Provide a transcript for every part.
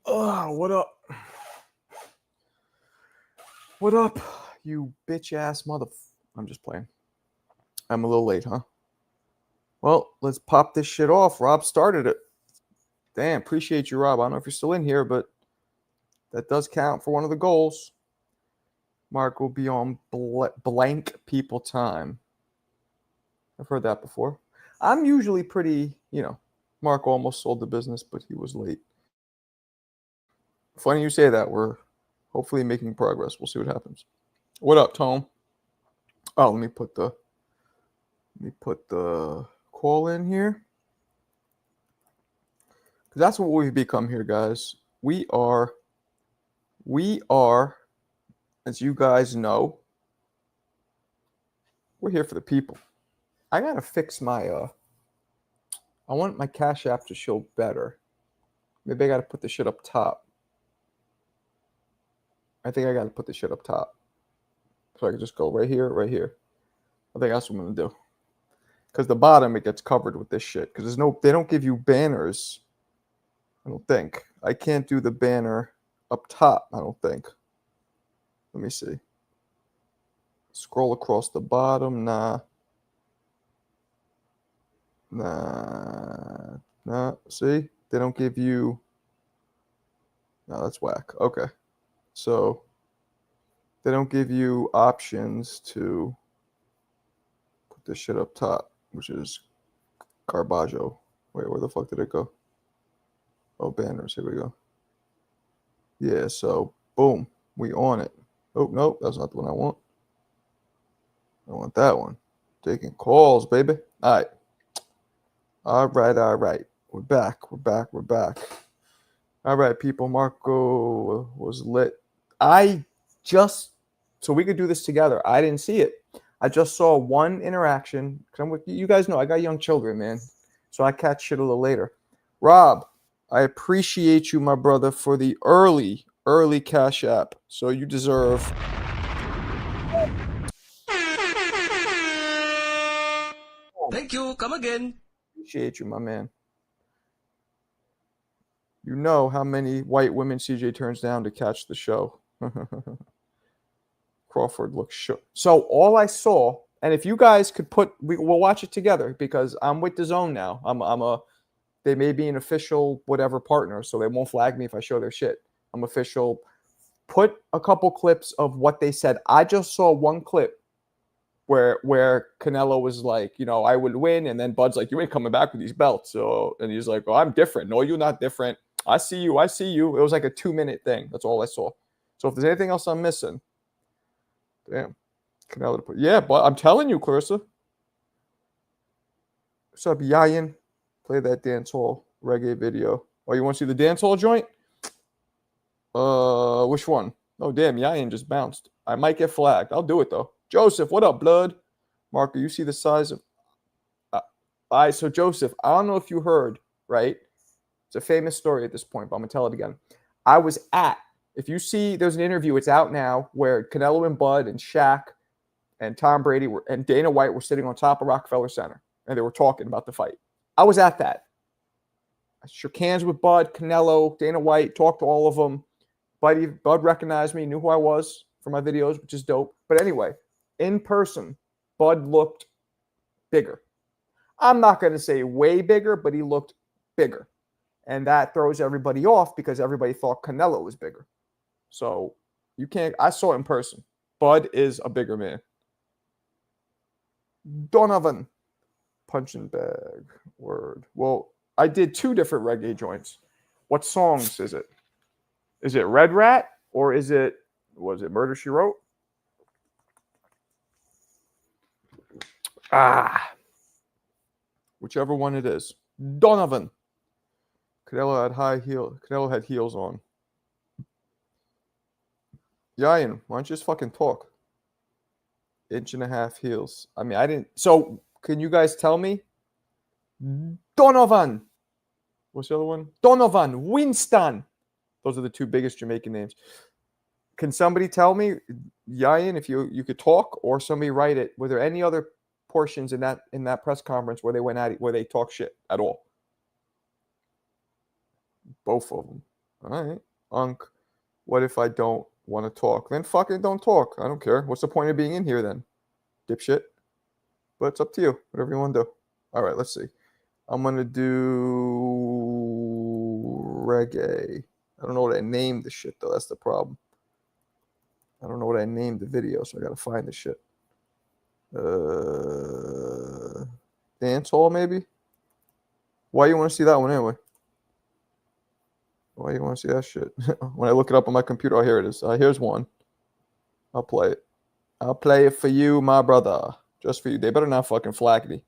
Oh, what up? What up, you bitch ass mother? I'm just playing. I'm a little late, huh? Well, let's pop this shit off. Rob started it. Damn, appreciate you, Rob. I don't know if you're still in here, but that does count for one of the goals. Mark will be on blank people time. I've heard that before. I'm usually pretty, Mark almost sold the business, but he was late. Funny you say that. We're hopefully making progress. We'll see what happens. What up, Tone? Oh, let me put the call in here. Because that's what we've become here, guys. We are, as you guys know, we're here for the people. I gotta fix my I want my Cash App to show better. Maybe I gotta put the shit up top. I think I gotta put the shit up top. So I can just go right here, right here. I think that's what I'm gonna do. Because the bottom, it gets covered with this shit. Because they don't give you banners. I don't think. I can't do the banner up top, I don't think. Let me see. Scroll across the bottom. Nah. See? They don't give you... No, that's whack. Okay. So, they don't give you options to put this shit up top, which is Garbaggio. Wait, where the fuck did it go? Oh, banners. Here we go. Yeah, so, boom. We on it. Oh, nope. That's not the one I want. I want that one. Taking calls, baby. All right. All right. We're back. All right, people. Marco was lit. So we could do this together. I didn't see it. I just saw one interaction. You guys know I got young children, man. So I catch shit a little later. Rob, I appreciate you, my brother, for the early Cash App. So you deserve. Thank you. Come again. Appreciate you, my man. You know how many white women CJ turns down to catch the show. Crawford looks shook. So all I saw, and if you guys could we'll watch it together because I'm with the zone now. They may be an official whatever partner, so they won't flag me if I show their shit. I'm official. Put a couple clips of what they said. I just saw one clip where Canelo was like, I would win, and then Bud's like, you ain't coming back with these belts. So, and he's like, oh, I'm different. No, you're not different. I see you. It was like a 2-minute thing. That's all I saw. So if there's anything else I'm missing, damn, Canelo. Yeah, but I'm telling you, Clarissa. What's up, Yayan? Play that dancehall reggae video. Oh, you want to see the dancehall joint? Which one? Oh, damn, Yayan just bounced. I might get flagged. I'll do it though. Joseph, what up, blood? Marco, you see the size of. So Joseph, I don't know if you heard, right? It's a famous story at this point, but I'm gonna tell it again. If you see, there's an interview. It's out now where Canelo and Bud and Shaq and Tom Brady and Dana White were sitting on top of Rockefeller Center and they were talking about the fight. I was at that. I shook hands with Bud, Canelo, Dana White, talked to all of them. Bud recognized me, knew who I was for my videos, which is dope. But anyway, in person, Bud looked bigger. I'm not going to say way bigger, but he looked bigger. And that throws everybody off because everybody thought Canelo was bigger. So I saw it in person. Bud is a bigger man. Donovan. Punching bag. Word. Well, I did 2 different reggae joints. What songs is it? Is it Red Rat or was it Murder, She Wrote? Whichever one it is. Donovan. Canelo had heels on. Yayan, why don't you just fucking talk? 1.5 inch heels. I mean, I didn't. So, can you guys tell me? Donovan. What's the other one? Donovan. Winston. Those are the 2 biggest Jamaican names. Can somebody tell me, Yayan, if you could talk, or somebody write it? Were there any other portions in that press conference where they went at it, where they talk shit at all? Both of them. All right. Unk, what if I don't want to talk? Then fucking don't talk. I don't care. What's the point of being in here then? Dipshit. But it's up to you. Whatever you want to do. All right, let's see. I'm going to do reggae. I don't know what I named the shit, though. That's the problem. I don't know what I named the video, so I got to find the shit. Dancehall, maybe? Why you want to see that one anyway? Why you want to see that shit? When I look it up on my computer, oh, here it is. Here's one. I'll play it. I'll play it for you, my brother. Just for you. They better not fucking flag me.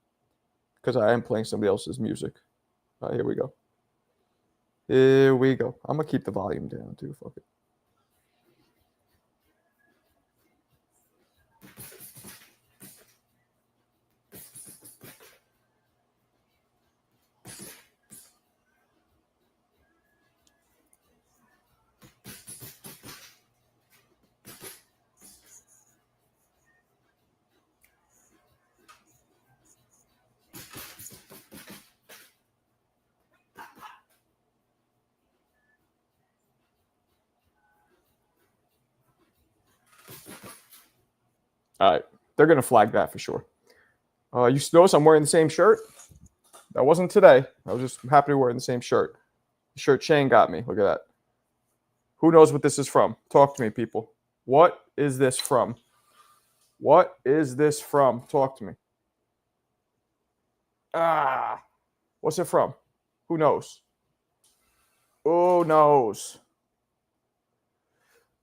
Because I am playing somebody else's music. All right, here we go. Here we go. I'm going to keep the volume down, too. Fuck it. All right. They're going to flag that for sure. You notice I'm wearing the same shirt? That wasn't today. I was just happy to wear the same shirt. The shirt Shane got me. Look at that. Who knows what this is from? Talk to me, people. What is this from? What is this from? Talk to me. What's it from? Who knows? Who knows?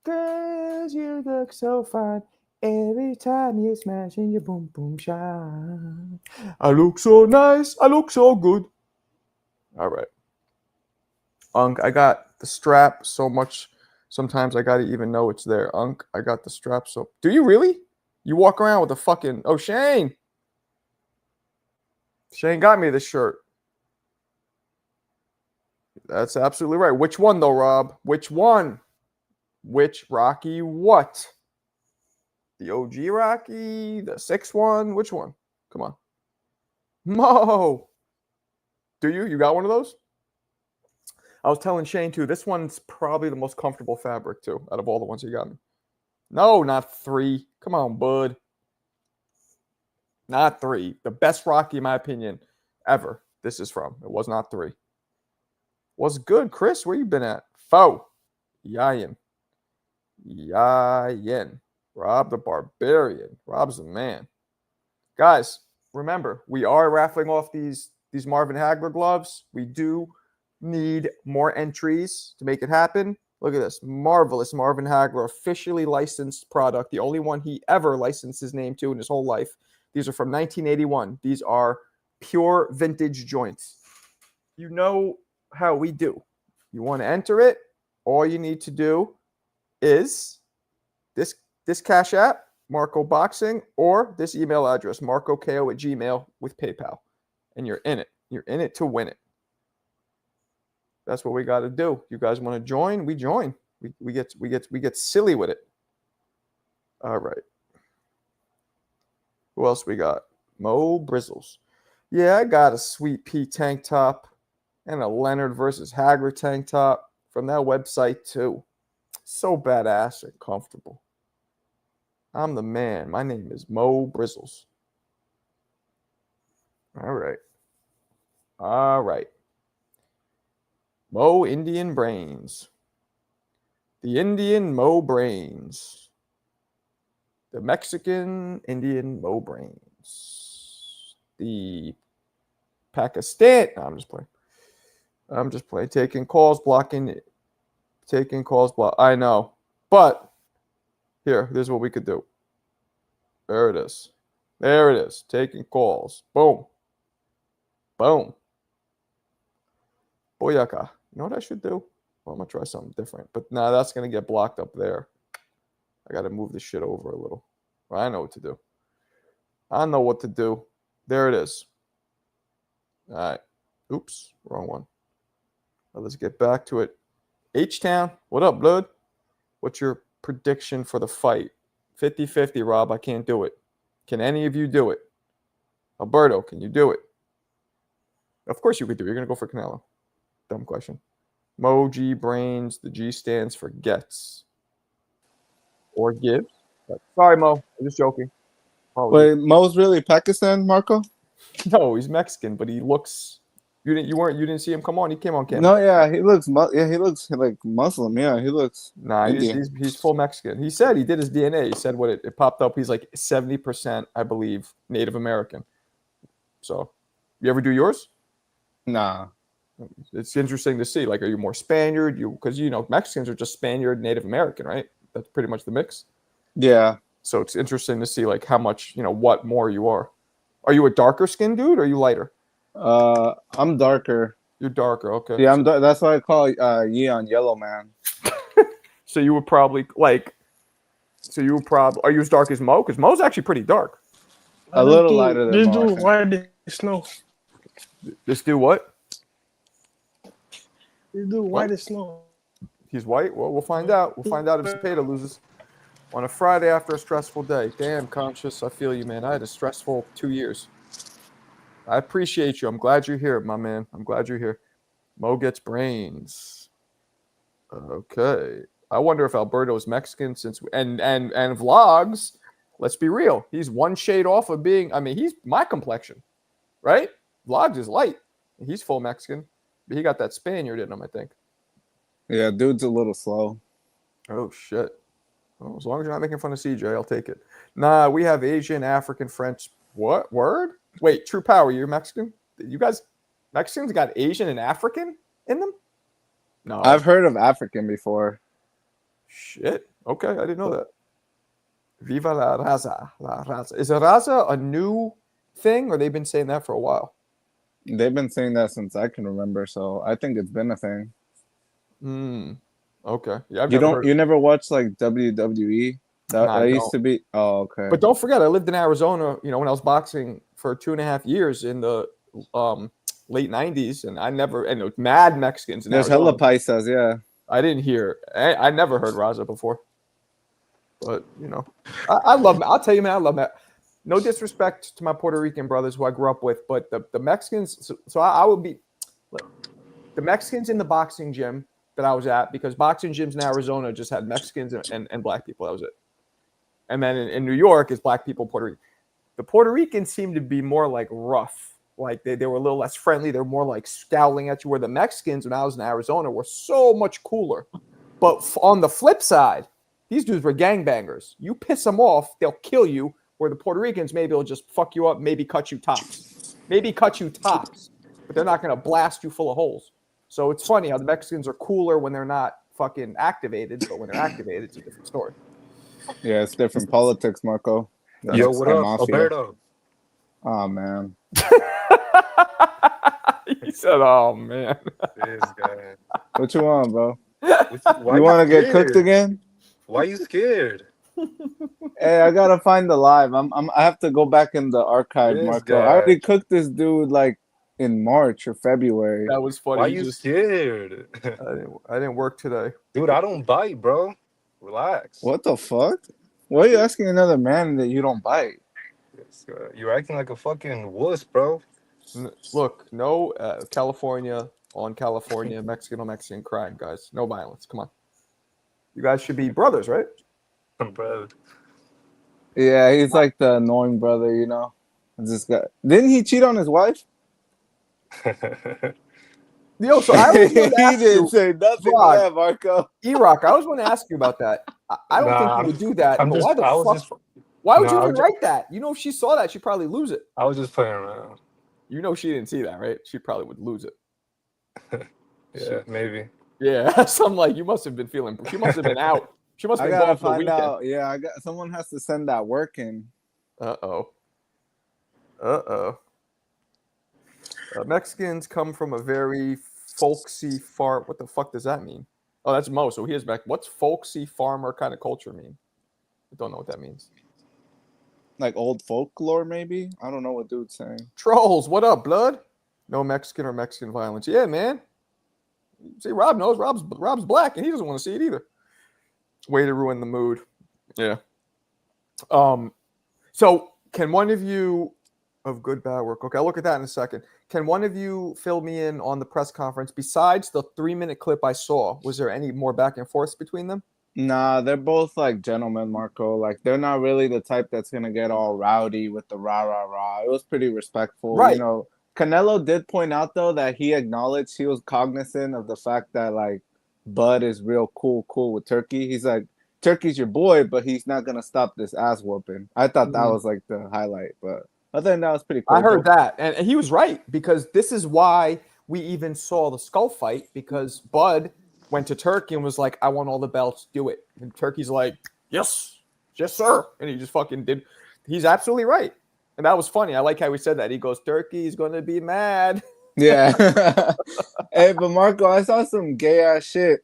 'Cause you look so fine. Every time you smash and you boom boom shine. I look so nice. I look so good. All right. Unk, I got the strap so much. Sometimes I gotta even know it's there. Unk, I got the strap so. Do you really? You walk around with a fucking. Oh, Shane. Shane got me this shirt. That's absolutely right. Which one though, Rob? Which one? Which Rocky what? The OG Rocky? The 6th one? Which one? Come on. Mo! Do you? You got one of those? I was telling Shane, too, this one's probably the most comfortable fabric, too, out of all the ones you got me. No, not 3. Come on, bud. Not 3. The best Rocky, in my opinion, ever. This is from. It was not 3. Was good, Chris. Where you been at? Foe. Yayin. Yayin. Rob the Barbarian. Rob's the man. Guys, remember, we are raffling off these Marvin Hagler gloves. We do need more entries to make it happen. Look at this. Marvelous Marvin Hagler, officially licensed product. The only one he ever licensed his name to in his whole life. These are from 1981. These are pure vintage joints. You know how we do. You want to enter it? All you need to do is this Cash App, Marco Boxing, or this email address, marcoko@gmail with PayPal. And you're in it. You're in it to win it. That's what we got to do. You guys want to join? We join. We get silly with it. All right. Who else we got? Mo Brizzles. Yeah, I got a Sweet Pea tank top and a Leonard versus Hagler tank top from that website too. So badass and comfortable. I'm the man. My name is Mo Brizzles. All right. All right. Mo Indian Brains. The Indian Mo Brains. The Mexican Indian Mo Brains. The Pakistan. No, I'm just playing. I'm just playing. Taking calls, blocking. Taking calls, block. I know. But here's what we could do. There it is. There it is. Taking calls. Boom. Boom. Boyaka. You know what I should do? Well, I'm going to try something different. But nah, that's going to get blocked up there. I got to move this shit over a little. Well, I know what to do. I know what to do. There it is. All right. Oops. Wrong one. Well, let's get back to it. H-Town. What up, blood? What's your prediction for the fight? 50-50, Rob. I can't do it. Can any of you do it? Alberto, can you do it? Of course you could do it. You're going to go for Canelo. Dumb question. Mo G Brains. The G stands for gets or gives. But sorry, Mo. I'm just joking. Apologies. Wait, Mo's really Pakistan, Marco? No, he's Mexican, but he looks. You didn't see him come on. He came on camera. No, yeah, he looks like Muslim. Yeah, he looks Nah, Indian. he's full Mexican. He said he did his DNA. He said what it popped up. He's like 70%, I believe, Native American. So, you ever do yours? Nah. It's interesting to see. Like, are you more Spaniard? Because Mexicans are just Spaniard, Native American, right? That's pretty much the mix. Yeah. So it's interesting to see like how much what more you are. Are you a darker skinned dude or are you lighter? I'm darker. You're darker, okay. Yeah, that's why I call Yeon Yellow Man. So you would probably are you as dark as Mo? Because Mo's actually pretty dark. A little lighter than This Mo. dude white as snow. This dude what? This dude white as snow. He's white? Well, we'll find out. We'll find out if Cepeda loses on a Friday after a stressful day. Damn, Conscious, I feel you, man. I had a stressful 2 years. I appreciate you. I'm glad you're here, my man. I'm glad you're here. Mo gets brains. Okay. I wonder if Alberto's Mexican and vlogs. Let's be real. He's one shade off of being. I mean, he's my complexion, right? Vlogs is light. He's full Mexican, but he got that Spaniard in him, I think. Yeah, dude's a little slow. Oh shit. Well, as long as you're not making fun of CJ, I'll take it. Nah, we have Asian, African, French. What word? Wait, True Power, you're Mexican? You guys, Mexicans got Asian and African in them? No. I've heard of African before. Shit. Okay, I didn't know that. Viva la raza. La raza. Is a raza a new thing, or they've been saying that for a while? They've been saying that since I can remember, so I think it's been a thing. Okay. Yeah, you never watched like WWE? That used to be. Oh, okay. But don't forget, I lived in Arizona. When I was boxing for 2.5 years in the late '90s, and it was mad Mexicans. In There's Arizona. hella paisas, yeah. I didn't hear. I never heard Raza before. But I love. I'll tell you, man, I love that. No disrespect to my Puerto Rican brothers who I grew up with, but the Mexicans. So I would be the Mexicans in the boxing gym that I was at, because boxing gyms in Arizona just had Mexicans and black people. That was it. And then in New York, it's black people, Puerto Rican. The Puerto Ricans seemed to be more like rough. Like they were a little less friendly. They're more like scowling at you, where the Mexicans, when I was in Arizona, were so much cooler. But on the flip side, these dudes were gangbangers. You piss them off, they'll kill you. Where the Puerto Ricans, maybe they'll just fuck you up, maybe cut you tops. But they're not going to blast you full of holes. So it's funny how the Mexicans are cooler when they're not fucking activated, but when they're activated, it's a different story. Yeah, it's different politics, Marco. Yo, what up, Alberto? Oh, man. He said, oh, man. This guy. What you want, bro? Why You want to get cooked again? Why you scared? Hey, I gotta find the live. I have to go back in the archive, This Marco. guy. I already cooked this dude like in March or February. That was funny. Why you scared? I didn't work today. Dude, I don't bite, bro. Relax. What the fuck? Why are you asking another man that you don't bite? You're acting like a fucking wuss, bro. Look, no California on California, Mexican on Mexican crime, guys. No violence. Come on. You guys should be brothers, right? Bro. Yeah, he's like the annoying brother, This guy. Didn't he cheat on his wife? Yo, so I was He going to ask didn't you, say nothing Rock. to that, Marco. E-Rock, I was going to ask you about that. I don't think you would do that. But why the fuck? Why would you even write that? If she saw that, she'd probably lose it. I was just playing around. She didn't see that, right? She probably would lose it. Yeah, maybe. Yeah, so I'm like, you must have been feeling. She must have been out. She must have I been gotta gone for the find weekend. out. Yeah, someone has to send that work in. Uh-oh. Mexicans come from a very folksy farm. What the fuck does that mean? Oh, that's Mo. So he is back. What's folksy farmer kind of culture mean? I don't know what that means. Like old folklore, maybe? I don't know what dude's saying. Trolls, what up, blood? No Mexican or Mexican violence. Yeah, man. See, Rob knows. Rob's black, and he doesn't want to see it either. Way to ruin the mood. Yeah. So can one of you of good bad work. Okay, I'll look at that in a second. Can one of you fill me in on the press conference? Besides the 3-minute clip I saw, was there any more back and forth between them? Nah, they're both like gentlemen, Marco. Like they're not really the type that's gonna get all rowdy with the rah rah rah. It was pretty respectful, you Right. know. Canelo did point out though that he acknowledged he was cognizant of the fact that like Bud is real cool with Turkey. He's like Turkey's your boy, but he's not gonna stop this ass whooping. I thought that Mhm. was like the highlight, but other than that, was pretty I heard cordial. that, and he was right because this is why we even saw the skull fight because Bud went to Turkey and was like, "I want all the belts, do it," and Turkey's like, "Yes, yes, sir," and he just fucking did. He's absolutely right, and that was funny. I like how he said that. He goes, "Turkey's gonna be mad." Yeah. Hey, but Marco, I saw some gay ass shit.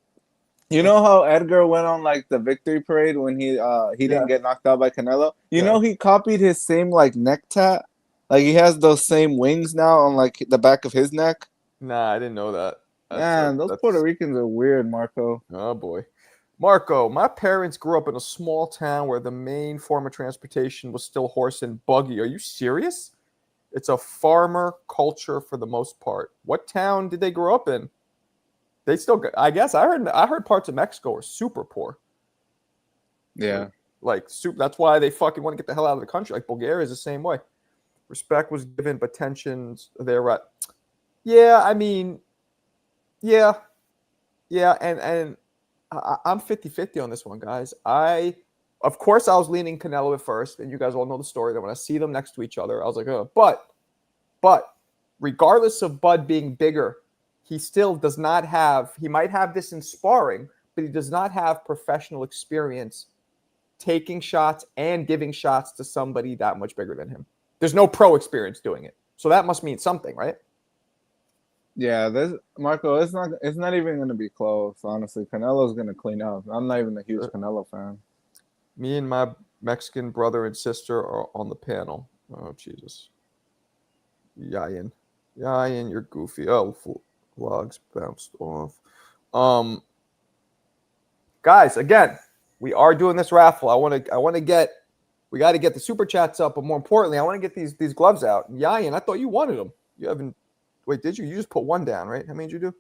You know how Edgar went on like the victory parade when he Yeah, didn't get knocked out by Canelo? You yeah. know he copied his same like neck tat? Like he has those same wings now on like the back of his neck. Nah, I didn't know that. Man, those Puerto Ricans are weird, Marco. Oh boy. Marco, my parents grew up in a small town where the main form of transportation was still horse and buggy. Are you serious? It's a farmer culture for the most part. What town did they grow up in? They still, I guess I heard parts of Mexico are super poor. Yeah. Like super. That's why they fucking want to get the hell out of the country. Like Bulgaria is the same way. Respect was given, but tensions there. Right? Yeah, I mean, yeah, yeah, and I'm 50-50 on this one, guys. Of course, I was leaning Canelo at first, and you guys all know the story that when I see them next to each other, I was like, oh, but regardless of Bud being bigger, he still does not have, he might have this in sparring, but he does not have professional experience taking shots and giving shots to somebody that much bigger than him. There's no pro experience doing it. So that must mean something, right? Yeah, this Marco, it's not even gonna be close, honestly. Canelo's gonna clean up. I'm not even a huge Canelo fan. Me and my Mexican brother and sister are on the panel. Oh, Jesus. Yayin, you're goofy. Oh, logs bounced off. Guys, again, we are doing this raffle. We got to get the super chats up, but more importantly, I want to get these gloves out. Yayin, I thought you wanted them. You haven't. Wait, did you? You just put one down, right? How many did you do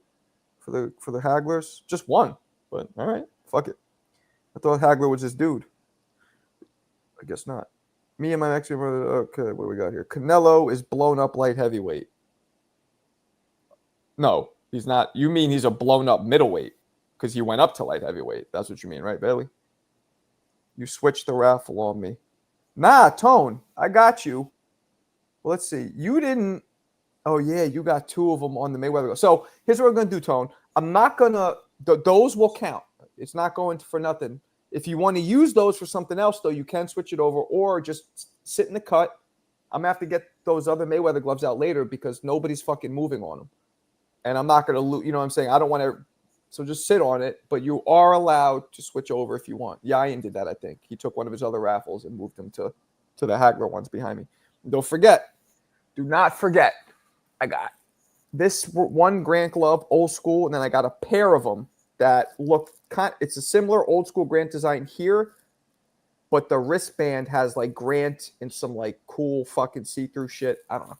for the Hagglers? Just one. But all right, fuck it. I thought Hagler was this dude. I guess not. Me and my Mexican brother. Okay, what do we got here? Canelo is blown up light heavyweight. No, he's not. You mean he's a blown up middleweight because he went up to light heavyweight. That's what you mean, right, Bailey? You switched the raffle on me. Nah, Tone, I got you. Well, let's see. You didn't. Oh, yeah, you got two of them on the Mayweather. So here's what we're going to do, Tone. I'm not going to. Those will count. It's not going for nothing. If you want to use those for something else, though, you can switch it over or just sit in the cut. I'm going to have to get those other Mayweather gloves out later because nobody's fucking moving on them. And I'm not going to lose. You know what I'm saying? I don't want to. So just sit on it. But you are allowed to switch over if you want. Yayin did that, I think. He took one of his other raffles and moved them to the Hagler ones behind me. And don't forget. Do not forget. I got this one Grant glove, old school, and then I got a pair of them that look it's a similar old school Grant design here, but the wristband has like Grant and some like cool fucking see-through shit. I don't know.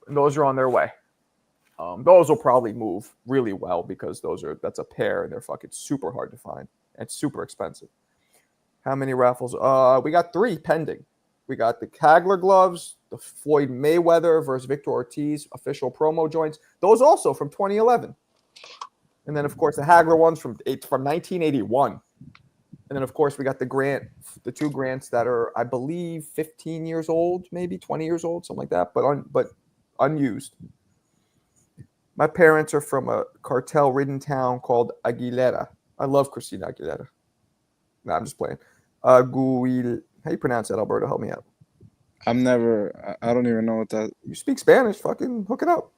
And those are on their way. Those will probably move really well because that's a pair and they're fucking super hard to find and super expensive. How many raffles? We got 3 pending. We got the Hagler gloves, the Floyd Mayweather versus Victor Ortiz official promo joints. Those also from 2011. And then, of course, the Hagler ones from 1981. And then, of course, we got the 2 Grants that are, I believe, 15 years old, maybe 20 years old, something like that, but unused. My parents are from a cartel-ridden town called Aguilera. I love Christina Aguilera. No, I'm just playing. How you pronounce that, Alberto? Help me out. I don't even know what that. You speak Spanish. Fucking hook it up.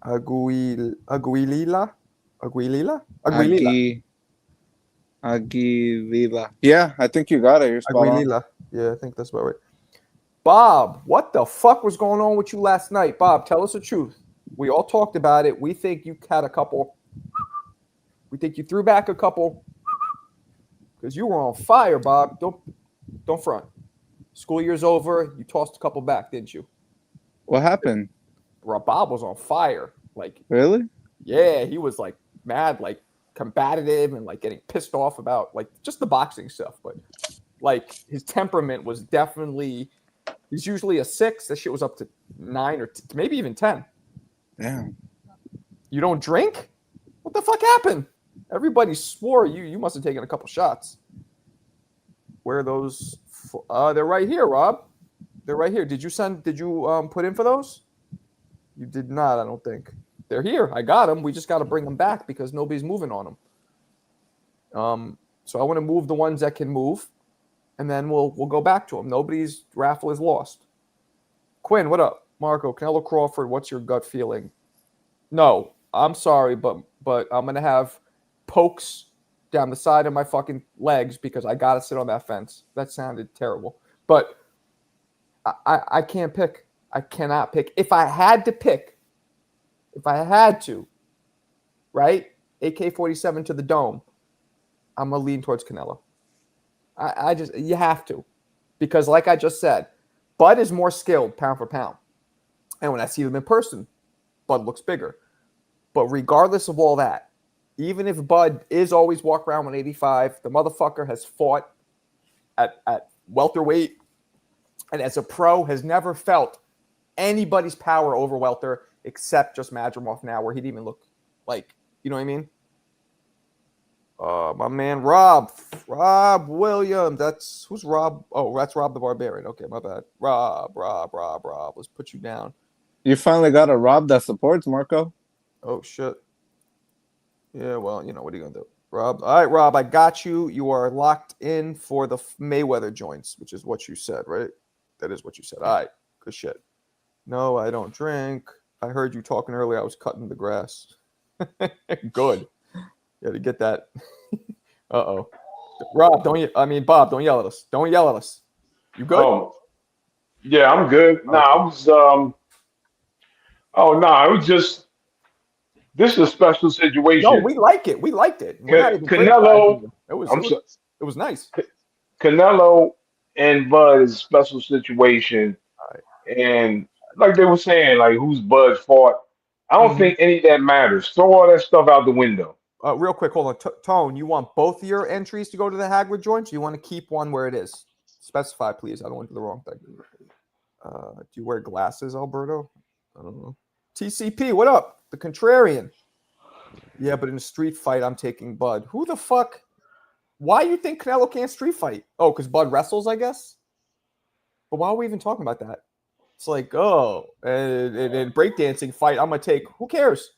Aguilila. Aguilila. Yeah, I think you got it. You're spot on. Aguilila. Yeah, I think that's about right. Bob, what the fuck was going on with you last night? Bob, tell us the truth. We all talked about it. We think you had a couple. We think you threw back a couple because you were on fire, Bob. Don't front. School year's over. You tossed a couple back, didn't you? What happened? Bro, Bob was on fire. Like, Really? yeah, he was like mad, like combative and like getting pissed off about like just the boxing stuff. But like his temperament was definitely, he's usually a 6. That shit was up to 9 or maybe even 10. Damn. You don't drink? What the fuck happened? Everybody swore you must have taken a couple shots. Where are those? They're right here, Rob. They're right here. Did you put in for those? You did not, I don't think. They're here. I got them. We just got to bring them back because nobody's moving on them. So I want to move the ones that can move, and then we'll go back to them. Nobody's raffle is lost. Quinn, what up? Marco, Canelo Crawford, what's your gut feeling? No, I'm sorry, but I'm gonna have pokes down the side of my fucking legs because I gotta sit on that fence. That sounded terrible, but I can't pick. I cannot pick. If I had to pick, right? AK-47 to the dome, I'm gonna lean towards Canelo. You have to, because like I just said, Bud is more skilled pound for pound, and when I see them in person, Bud looks bigger. But regardless of all that, even if Bud is always walk around 185, the motherfucker has fought at welterweight, and as a pro has never felt anybody's power over welter except just Madrimov now, where he didn't even look like, you know what I mean? My man Rob Williams. Who's Rob? Oh, that's Rob the Barbarian. Okay, my bad. Rob. Let's put you down. You finally got a Rob that supports Marco. Oh shit. Yeah, well, you know what are you gonna do, Rob? All right, Rob, I got you. You are locked in for the Mayweather joints, which is what you said, right? That is what you said. All right, good shit. No, I don't drink. I heard you talking earlier. I was cutting the grass. Good. Yeah, to get that. Uh-oh. Rob, Bob, don't yell at us. Don't yell at us. You good? Oh, yeah, I'm good. Okay. I was oh no, it was just this is a special No, situation. we like it. We liked it. We're not even Canelo, criticizing I'm you. so, It was nice. Canelo and Bud is a special situation, All right. and like they were saying, like who's Bud fought. I don't think any of that matters. Throw all that stuff out the window. Real quick, hold on. Tone, you want both of your entries to go to the Hagler joints? Or you want to keep one where it is? Specify, please. I don't want to do the wrong thing. Do you wear glasses, Alberto? I don't know. TCP, what up? The Contrarian. Yeah, but in a street fight, I'm taking Bud. Who the fuck? Why you think Canelo can't street fight? Oh, because Bud wrestles, I guess? But why are we even talking about that? It's like, oh, and breakdancing fight, I'm going to take. Who cares?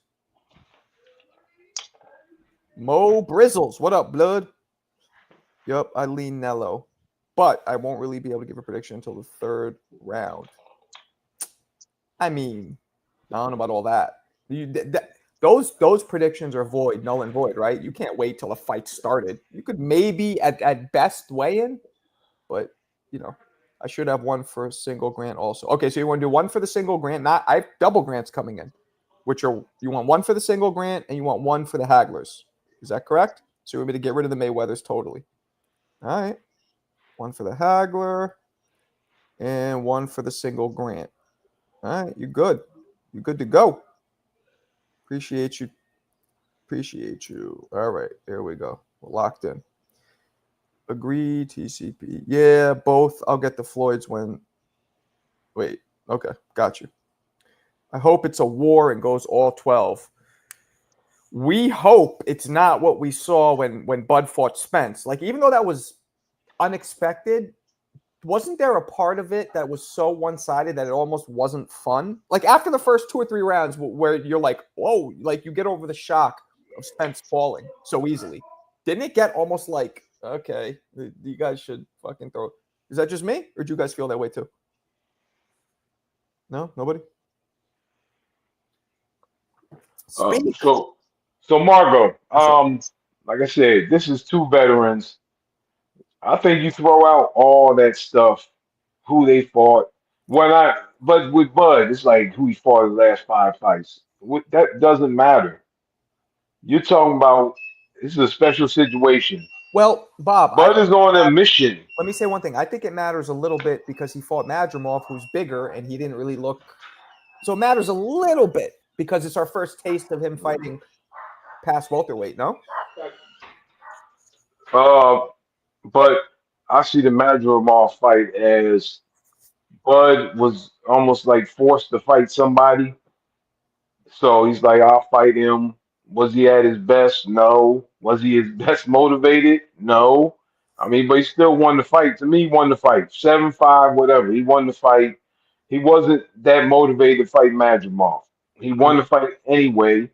Mo Brizzles, what up, blood? Yup, I lean Nello. But I won't really be able to give a prediction until the 3rd round. I mean, I don't know about all that. Those predictions are void, null and void, right? You can't wait till a fight started. You could maybe at best weigh in, but you know, I should have one for a single grant also. Okay, so you want to do one for the single grant? I have double grants coming in, which are you want one for the single grant and you want one for the Haglers. Is that correct? So you want me to get rid of the Mayweathers totally? All right, one for the Hagler and one for the single grant. All right, you good? You good to go? Appreciate you. All right, there we go. We're locked in. Agree, TCP. Yeah, both. I'll get the Floyds when. Wait, okay, got you. I hope it's a war and goes all 12. We hope it's not what we saw when Bud fought Spence. Like, even though that was unexpected, wasn't there a part of it that was so one-sided that it almost wasn't fun? Like, after the first 2 or 3 rounds where you're like, whoa, like you get over the shock of Spence falling so easily. Didn't it get almost like, okay, you guys should fucking throw. Is that just me? Or do you guys feel that way too? No? Nobody? So Margo, like I said, this is 2 veterans. I think you throw out all that stuff, who they fought. But with Bud, it's like who he fought in the last 5 fights. That doesn't matter. You're talking about this is a special situation. Well, Bob, Bud is on a mission. let me say one thing. I think it matters a little bit because he fought Madrimov, who's bigger, and he didn't really look. So it matters a little bit because it's our first taste of him fighting past welterweight. No. But I see the Madrimov fight as Bud was almost like forced to fight somebody. So he's like, I'll fight him. Was he at his best? No. Was he his best motivated? No. I mean, but he still won the fight. To me, he won the fight. 7-5, whatever. He won the fight. He wasn't that motivated to fight Madrimov. He won the fight anyway.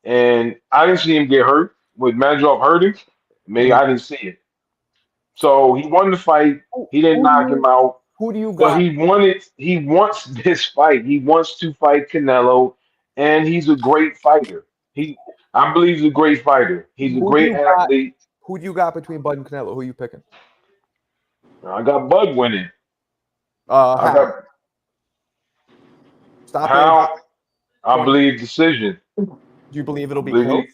And I didn't see him get hurt. With Madrimov hurting, maybe I didn't see it. So he won the fight. He didn't knock him out. Who do you But got? he wants this fight. He wants to fight Canelo, and he's a great fighter. I believe he's a great fighter. He's a Who do great you got? athlete. Who do you got between Bud and Canelo? Who are you picking? I got Bud winning. I How? got Stop it. how I believe decision. Do you believe it'll be Believe- close?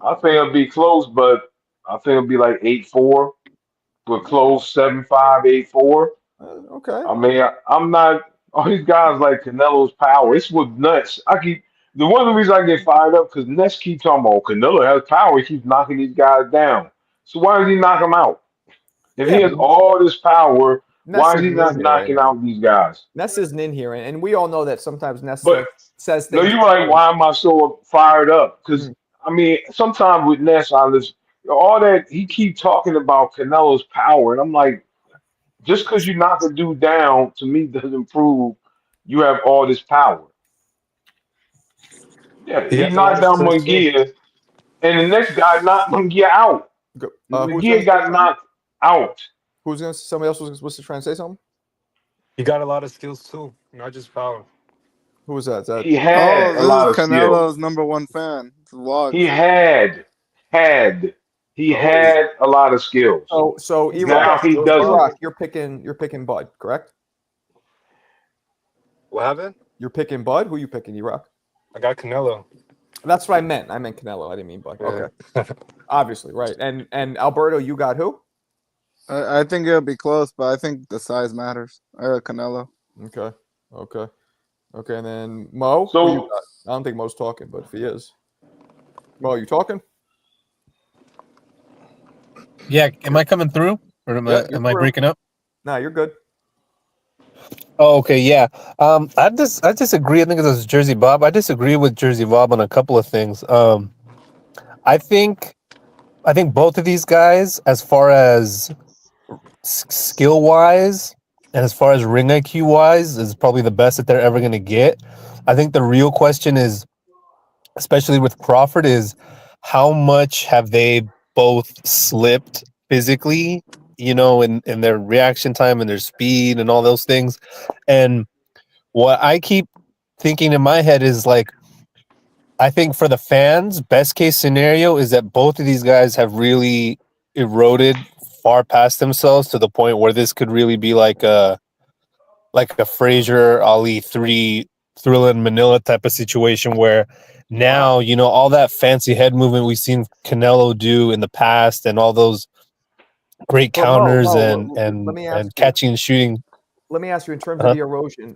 I think it'll be close, but I think it'll be like 8-4. But close 7-5, 8-4. Okay. I mean, I'm not all these guys like Canelo's power. It's with nuts. The one of the reasons I get fired up because Ness keep talking about Canelo has power. He keeps knocking these guys down. So why does he knock them out? If he has all this power, why is he not knocking out these guys? Ness isn't in here, and we all know that sometimes Ness But says no, things. you're like, why am I so fired up? Because I mean, sometimes with Ness, all that he keep talking about Canelo's power, and I'm like, just because you knock a dude down, to me, doesn't prove you have all this power. Yeah, he has a knocked lot down of skills, Munguia, and the next guy knocked Munguia out. Munguia got knocked out. Somebody else was supposed to try and say something? He got a lot of skills too, not just power. Who was that? Is that He had a lot this of is skills. Canelo's #1 fan. It's vlogs. He had a lot of skills. so Now he doesn't. Iraq, you're picking Bud, correct? What happened? You're picking Bud? Who you picking, Iraq? I got Canelo. That's what I meant. I meant Canelo. I didn't mean Bud. Yeah. Okay. Obviously, right. And Alberto, you got who? I think it'll be close, but I think the size matters. I got Canelo. Okay. And then Mo. So- who you got? I don't think Mo's talking, but if he is, Mo, you talking? Yeah, am I coming through, or am Yeah, you're I through. breaking up? Nah, you're good. Oh, okay, yeah. I disagree. I think it was Jersey Bob. I disagree with Jersey Bob on a couple of things. I think both of these guys, as far as skill wise and as far as ring IQ wise, is probably the best that they're ever going to get. I think the real question is, especially with Crawford, is how much have they both slipped physically, in their reaction time and their speed and all those things. And what I keep thinking in my head is like, I think for the fans, best case scenario is that both of these guys have really eroded far past themselves to the point where this could really be like a Frazier Ali 3 Thrilla in Manila type of situation where now, all that fancy head movement we've seen Canelo do in the past and all those great Well, counters Mo, and let me ask you. catching and shooting. Let me ask you in terms of the erosion.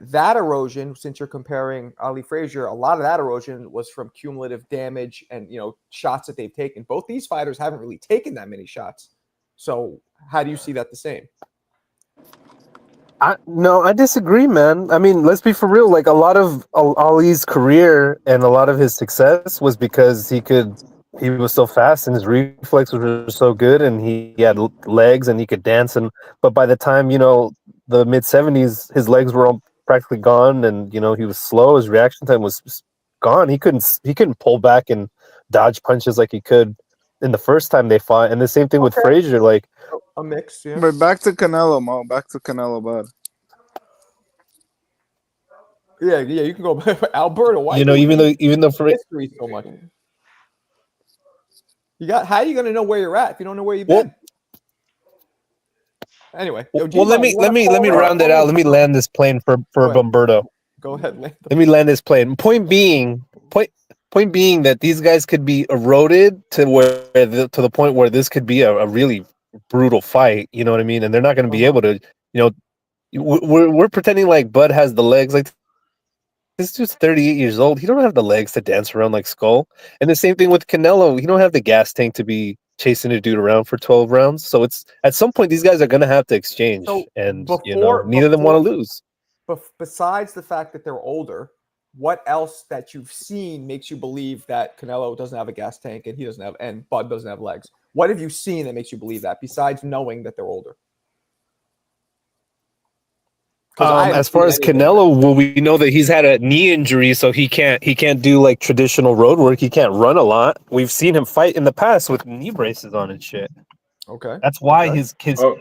That erosion, since you're comparing Ali Frazier, a lot of that erosion was from cumulative damage and shots that they've taken. Both these fighters haven't really taken that many shots. So how do you see that the same? No, I disagree, man. I mean, let's be for real. Like a lot of Ali's career and a lot of his success was because he was so fast and his reflexes were so good and he had legs and he could dance. But by the time, the mid 70s, his legs were all practically gone and, he was slow. His reaction time was gone. He couldn't pull back and dodge punches like he could in the first time they fought. And the same thing with Frazier, like a mix. Yeah. But back to Canelo, Mo. Back to Canelo, bud. Yeah, you can go. Alberto, why? even though history so much. How are you going to know where you're at if you don't know where you've been? Anyway, let me round it out. Let me land this plane for Bomberto. Go ahead, land. Let me land this plane. Point being, Point being that these guys could be eroded to to the point where this could be a really brutal fight. You know what I mean? And they're not going to be able to. We're pretending like Bud has the legs. Like this dude's 38 years old. He don't have the legs to dance around like Skull. And the same thing with Canelo. He don't have the gas tank to be chasing a dude around for 12 rounds. So it's at some point these guys are going to have to exchange, So and neither of them want to lose. Besides the fact that they're older, what else that you've seen makes you believe that Canelo doesn't have a gas tank and and Bud doesn't have legs? What have you seen that makes you believe that besides knowing that they're older? As far as Canelo, well, we know that he's had a knee injury, so he can't do like traditional road work. He can't run a lot. We've seen him fight in the past with knee braces on and shit. Okay, that's why his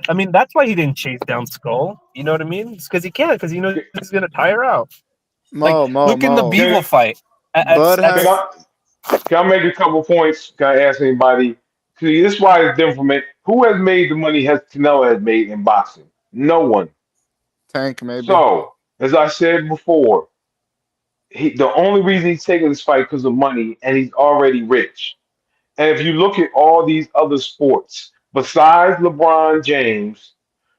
I mean, that's why he didn't chase down Skull. You know what I mean? It's because he can't, because he knows he's gonna tire out. Look in the Beagle fight. Can I make a couple points? Can I ask anybody? See, this is why it's different from it. Who has made the money Canelo has made in boxing? No one. Tank, maybe. So, as I said before, the only reason he's taking this fight because of money, and he's already rich. And if you look at all these other sports, besides LeBron James,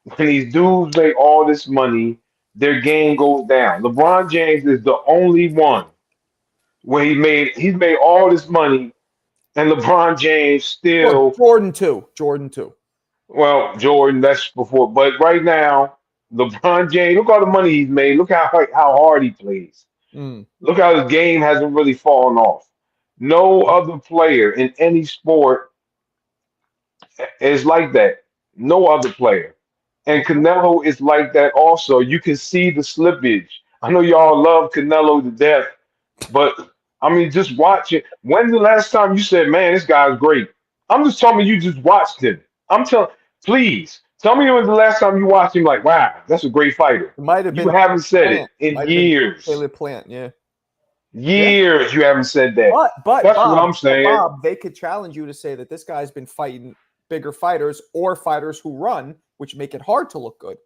when these dudes make all this money, their game goes down. LeBron James is the only one where he's made all this money, and LeBron James still Jordan too. Well, Jordan, that's before, but right now, LeBron James, look all the money he's made. Look how hard he plays. Look how his game hasn't really fallen off. No other player in any sport is like that. No other player. And Canelo is like that also. You can see the slippage. I know y'all love Canelo to death, but I mean, just watch it. When's the last time you said, man, this guy's great? I'm just telling you, just watched him. Please, tell me when the last time you watched him, like, wow, that's a great fighter. It might have been. You haven't said it in years. Caleb Plant, yeah. Years you haven't said that. But that's Bob, what I'm saying. Bob, they could challenge you to say that this guy's been fighting bigger fighters or fighters who run, which make it hard to look good.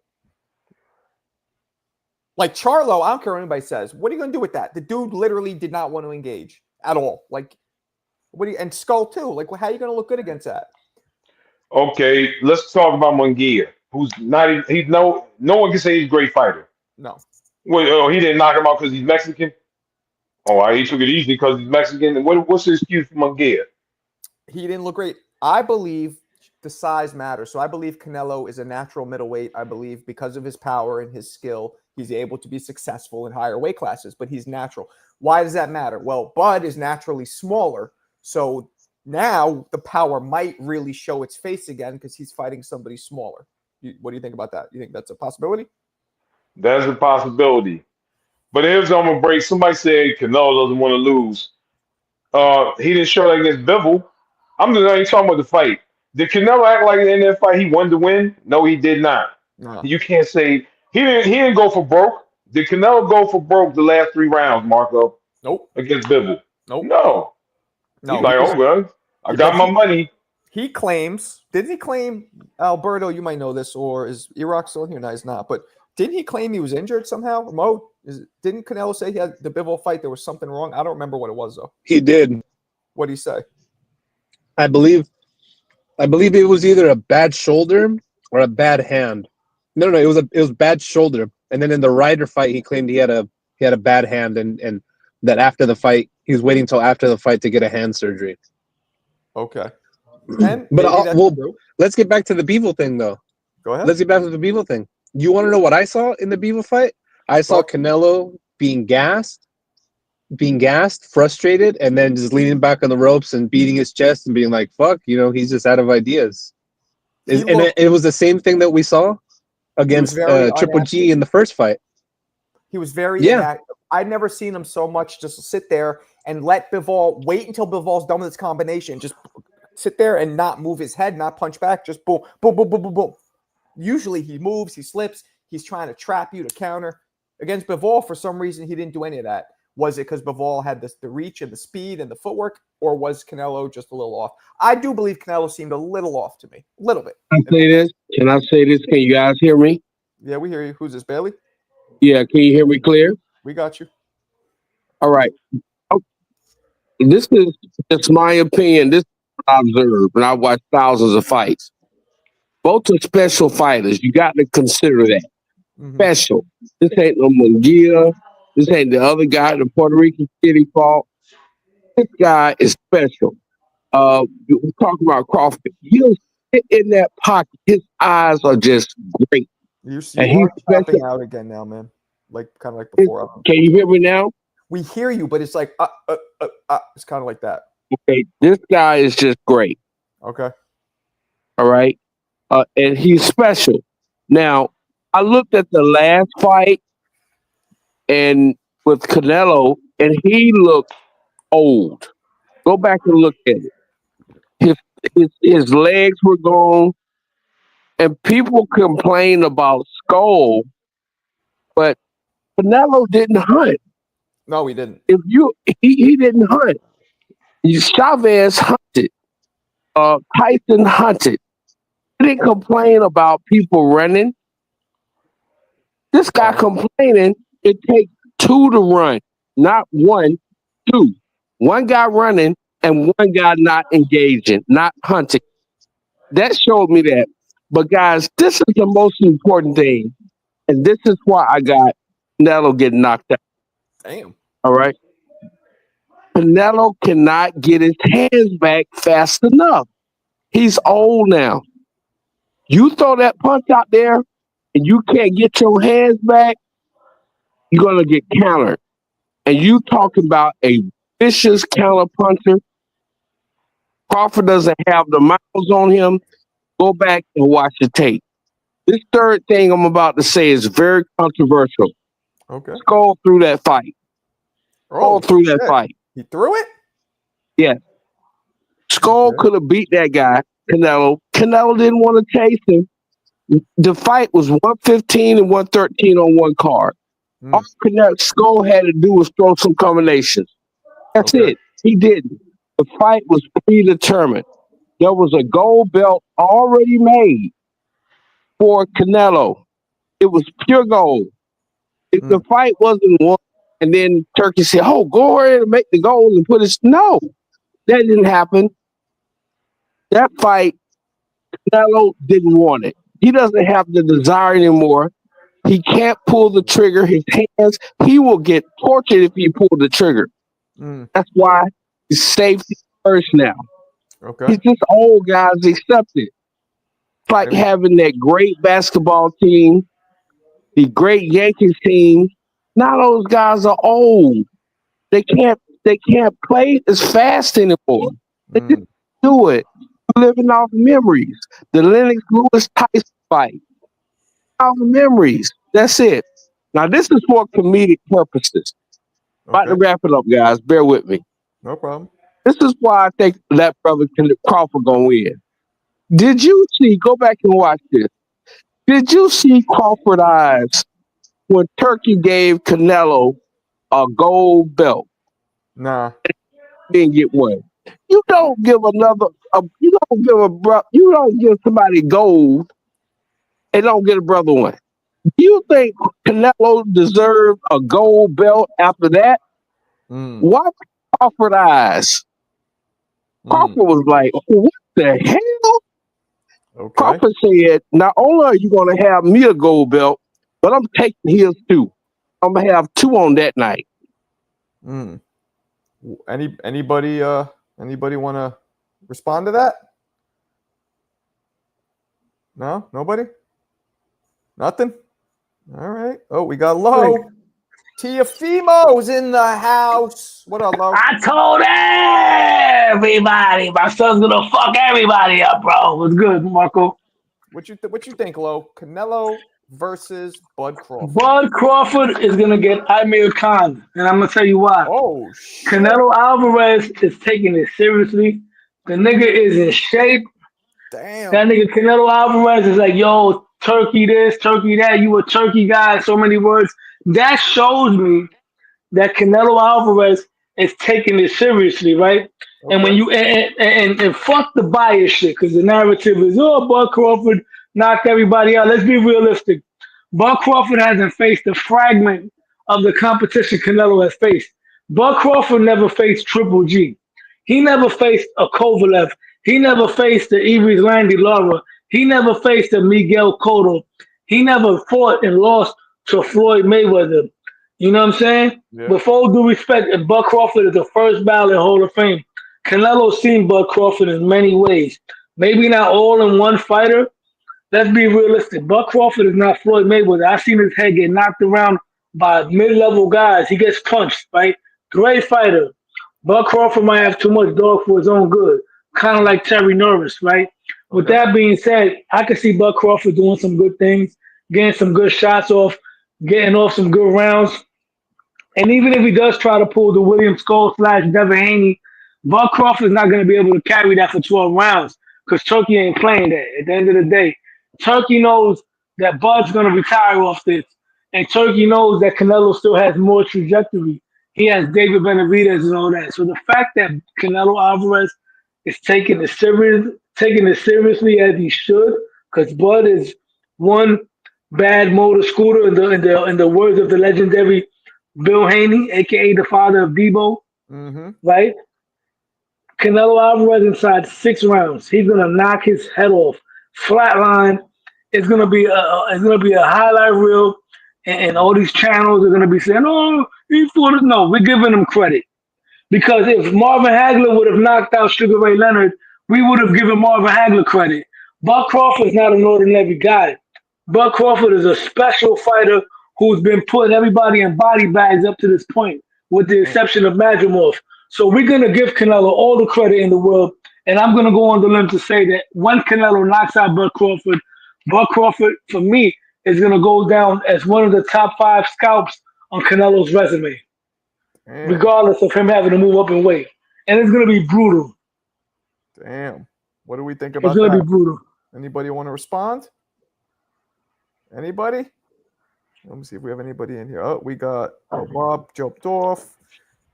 Like Charlo, I don't care what anybody says. What are you going to do with that? The dude literally did not want to engage at all. Like, and Skull too. Like, how are you going to look good against that? Okay, let's talk about Munguia, who's not even, no one can say he's a great fighter. No. Well, he didn't knock him out because he's Mexican. Oh, he took it easy because he's Mexican. And what's the excuse for Munguia? He didn't look great. I believe the size matters. So I believe Canelo is a natural middleweight. I believe because of his power and his skill, he's able to be successful in higher weight classes, but he's natural. Why does that matter? Well, Bud is naturally smaller. So now the power might really show its face again because he's fighting somebody smaller. What do you think about that? You think that's a possibility? That's a possibility. But here's what I'm gonna break. Somebody said Canelo doesn't want to lose. He didn't show that against Bivol. I'm just not even talking about the fight. Did Canelo act like in that fight he wanted to win? No, he did not. No. You can't say he didn't go for broke. Did Canelo go for broke the last 3 rounds, Marco? Nope. Against Bivol? Nope. No. He's like, oh well, I got my money. He claims, didn't he claim, Alberto, you might know this, or is Iraq still here? No, he's not. But didn't he claim he was injured somehow? Mo, didn't Canelo say he had the Bivol fight? There was something wrong. I don't remember what it was though. He did. What did he say? I believe it was either a bad shoulder or a bad hand. No, it was bad shoulder. And then in the Ryder fight, he claimed he had a bad hand, and that after the fight, he was waiting until after the fight to get a hand surgery. Okay. But let's get back to the Bivol thing, though. Go ahead. Let's get back to the Bivol thing. You want to know what I saw in the Bivol fight? I saw Canelo being gassed, frustrated, and then just leaning back on the ropes and beating his chest and being like, fuck, he's just out of ideas. It was the same thing that we saw against Triple G in the first fight. He was very inactive. I'd never seen him so much just sit there and let Bivol wait until Bivol's done with his combination. Just sit there and not move his head, not punch back. Just boom, boom, boom, boom, boom, boom. Usually he moves, he slips, he's trying to trap you to counter. Against Bivol, for some reason, he didn't do any of that. Was it because Bivol had the reach and the speed and the footwork, or was Canelo just a little off? I do believe Canelo seemed a little off to me. A little bit. Can I say this? Can you guys hear me? Yeah, we hear you. Who's this, Bailey? Yeah, can you hear me clear? We got you. All right. this is just my opinion. This is what I observed, and I watched thousands of fights. Both are special fighters. You got to consider that Mhm. special. This ain't no Munguia. This ain't the other guy, the Puerto Rican kid he fought. This guy is special. We talk about Crawford. He'll sit in that pocket. His eyes are just great, You and he's are tapping special. out again now, man. Like kind of like before. Can you hear me now? We hear you, but it's like it's kind of like that. Okay, this guy is just great. Okay. All right, and he's special. Now, I looked at the last fight and with Canelo, and he looked old. Go back and look at it. His legs were gone, and people complain about Skull, but Canelo didn't hunt. No, we didn't. He didn't hunt. Chavez hunted. Tyson hunted. He didn't complain about people running. This guy complaining it takes two to run, not one, two. One guy running and one guy not engaging, not hunting. That showed me that. But guys, this is the most important thing. And this is why I got Canelo getting knocked out. Damn. All right. Canelo cannot get his hands back fast enough. He's old now. You throw that punch out there and you can't get your hands back, you're going to get countered. And you talking about a vicious counter puncher. Crawford doesn't have the miles on him. Go back and watch the tape. This third thing I'm about to say is very controversial. Okay. Skull through that fight. Skull through that fight. He threw it? Yeah. Skull could have beat that guy, Canelo. Canelo didn't want to chase him. The fight was 115 and 113 on one card. All Skull had to do was throw some combinations. That's it. He didn't. The fight was predetermined. There was a gold belt already made for Canelo. It was pure gold. If the fight wasn't won, and then Turkey said, "Oh, go ahead and make the gold and put it." No, that didn't happen. That fight, Canelo didn't want it. He doesn't have the desire anymore. He can't pull the trigger. His hands, he will get tortured if he pulls the trigger. That's why he's safety first now. Okay. He's just old guys accept it. It's like having that great basketball team, the great Yankees team. Now those guys are old. They can't play as fast anymore. They didn't do it. Living off memories. The Lennox Lewis Tyson fight. Off memories. That's it. Now this is for comedic purposes. About to wrap it up, guys. Bear with me. No problem. This is why I think that brother Crawford gonna win. Did you see? Go back and watch this. Did you see Crawford eyes when Turkey gave Canelo a gold belt? Nah. Didn't get one. You don't give you don't give somebody gold and don't get a brother one. You think Canelo deserved a gold belt after that? Watch Crawford eyes. Crawford was like, what the hell? Okay. Crawford said, not only are you going to have me a gold belt, but I'm taking his too. I'm going to have two on that night. Anybody want to respond to that? No? Nobody? Nothing? All right. Oh, we got Lo. Tiafimo's in the house. What up, Lo? I told everybody my son's gonna fuck everybody up, bro. What's good, Marco? What you think, Lo? Canelo versus Bud Crawford. Bud Crawford is gonna get Amir Khan, and I'm gonna tell you why. Oh shit. Canelo Alvarez is taking it seriously. The nigga is in shape. Damn. That nigga Canelo Alvarez is like, yo, turkey this, turkey that. You a turkey guy. So many words. That shows me that Canelo Alvarez is taking it seriously, right? Okay. And when you and fuck the bias shit, because the narrative is, oh, Bud Crawford knocked everybody out. Let's be realistic. Bud Crawford hasn't faced the fragment of the competition Canelo has faced. Bud Crawford never faced Triple G. He never faced a Kovalev. He never faced the Iris Landy Lara. He never faced a Miguel Cotto. He never fought and lost to Floyd Mayweather. You know what I'm saying? Yeah. With all due respect, and Bud Crawford is the first ballot Hall of Fame. Canelo's seen Bud Crawford in many ways. Maybe not all in one fighter. Let's be realistic. Bud Crawford is not Floyd Mayweather. I've seen his head get knocked around by mid-level guys. He gets punched, right? Great fighter. Bud Crawford might have too much dog for his own good, kind of like Terry Norris, right? With Okay. that being said, I could see Bud Crawford doing some good things, getting some good shots off, getting off some good rounds. And even if he does try to pull the William Skull slash Devin Haney, Bud Crawford's not going to be able to carry that for 12 rounds because Turkey ain't playing that. At the end of the day, Turkey knows that Bud's going to retire off this. And Turkey knows that Canelo still has more trajectory. He has David Benavidez and all that. So the fact that Canelo Alvarez is taking it seriously as he should, because Bud is one bad motor scooter in the words of the legendary Bill Haney, aka the father of Debo, Mm-hmm. right? Canelo Alvarez inside 6 rounds, he's gonna knock his head off. Flatline. It's gonna be a highlight reel, and all these channels are gonna be saying, "Oh, he fought it." No, we're giving him credit because if Marvin Hagler would have knocked out Sugar Ray Leonard, we would have given Marvin Hagler credit. Buck Crawford's not an ordinary guy. Buck Crawford is a special fighter who's been putting everybody in body bags up to this point, with the exception of Madrimov. So we're gonna give Canelo all the credit in the world, and I'm gonna go on the limb to say that when Canelo knocks out Buck Crawford for me is gonna go down as one of the top 5 scalps on Canelo's resume, Damn. regardless of him having to move up in weight. And it's gonna be brutal. Damn. What do we think It's about gonna be that? brutal. Anybody want to respond? Anybody? Let me see if we have anybody in here. Oh, we got Bob jumped off.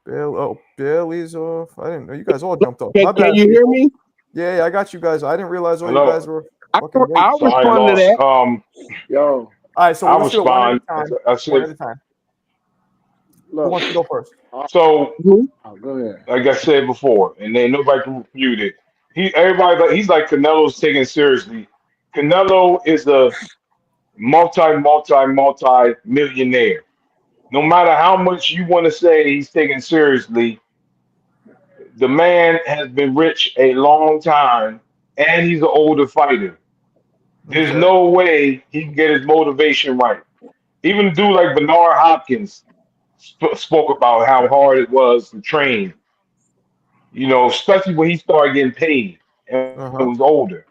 Bill, Billy's off. I didn't know you guys all jumped off. My Can bad, you hear people. me? Yeah, I got you guys. I didn't realize all you Hello. guys were fucking waiting. I'll Sorry, respond to lost. that. Yo, All right, so I'll let's do it one at a respond. time. I One said at a time. Who look. wants to go first? so. Mhm. Oh, go ahead. Like I said before, and then nobody can refute it. He's like Canelo's taken seriously. Canelo is a multi millionaire. No matter how much you want to say he's taken seriously, the man has been rich a long time, and he's an older fighter. There's Okay. no way he can get his motivation right. Even a dude like Bernard Hopkins spoke about how hard it was to train, especially when he started getting paid and was Uh-huh. older.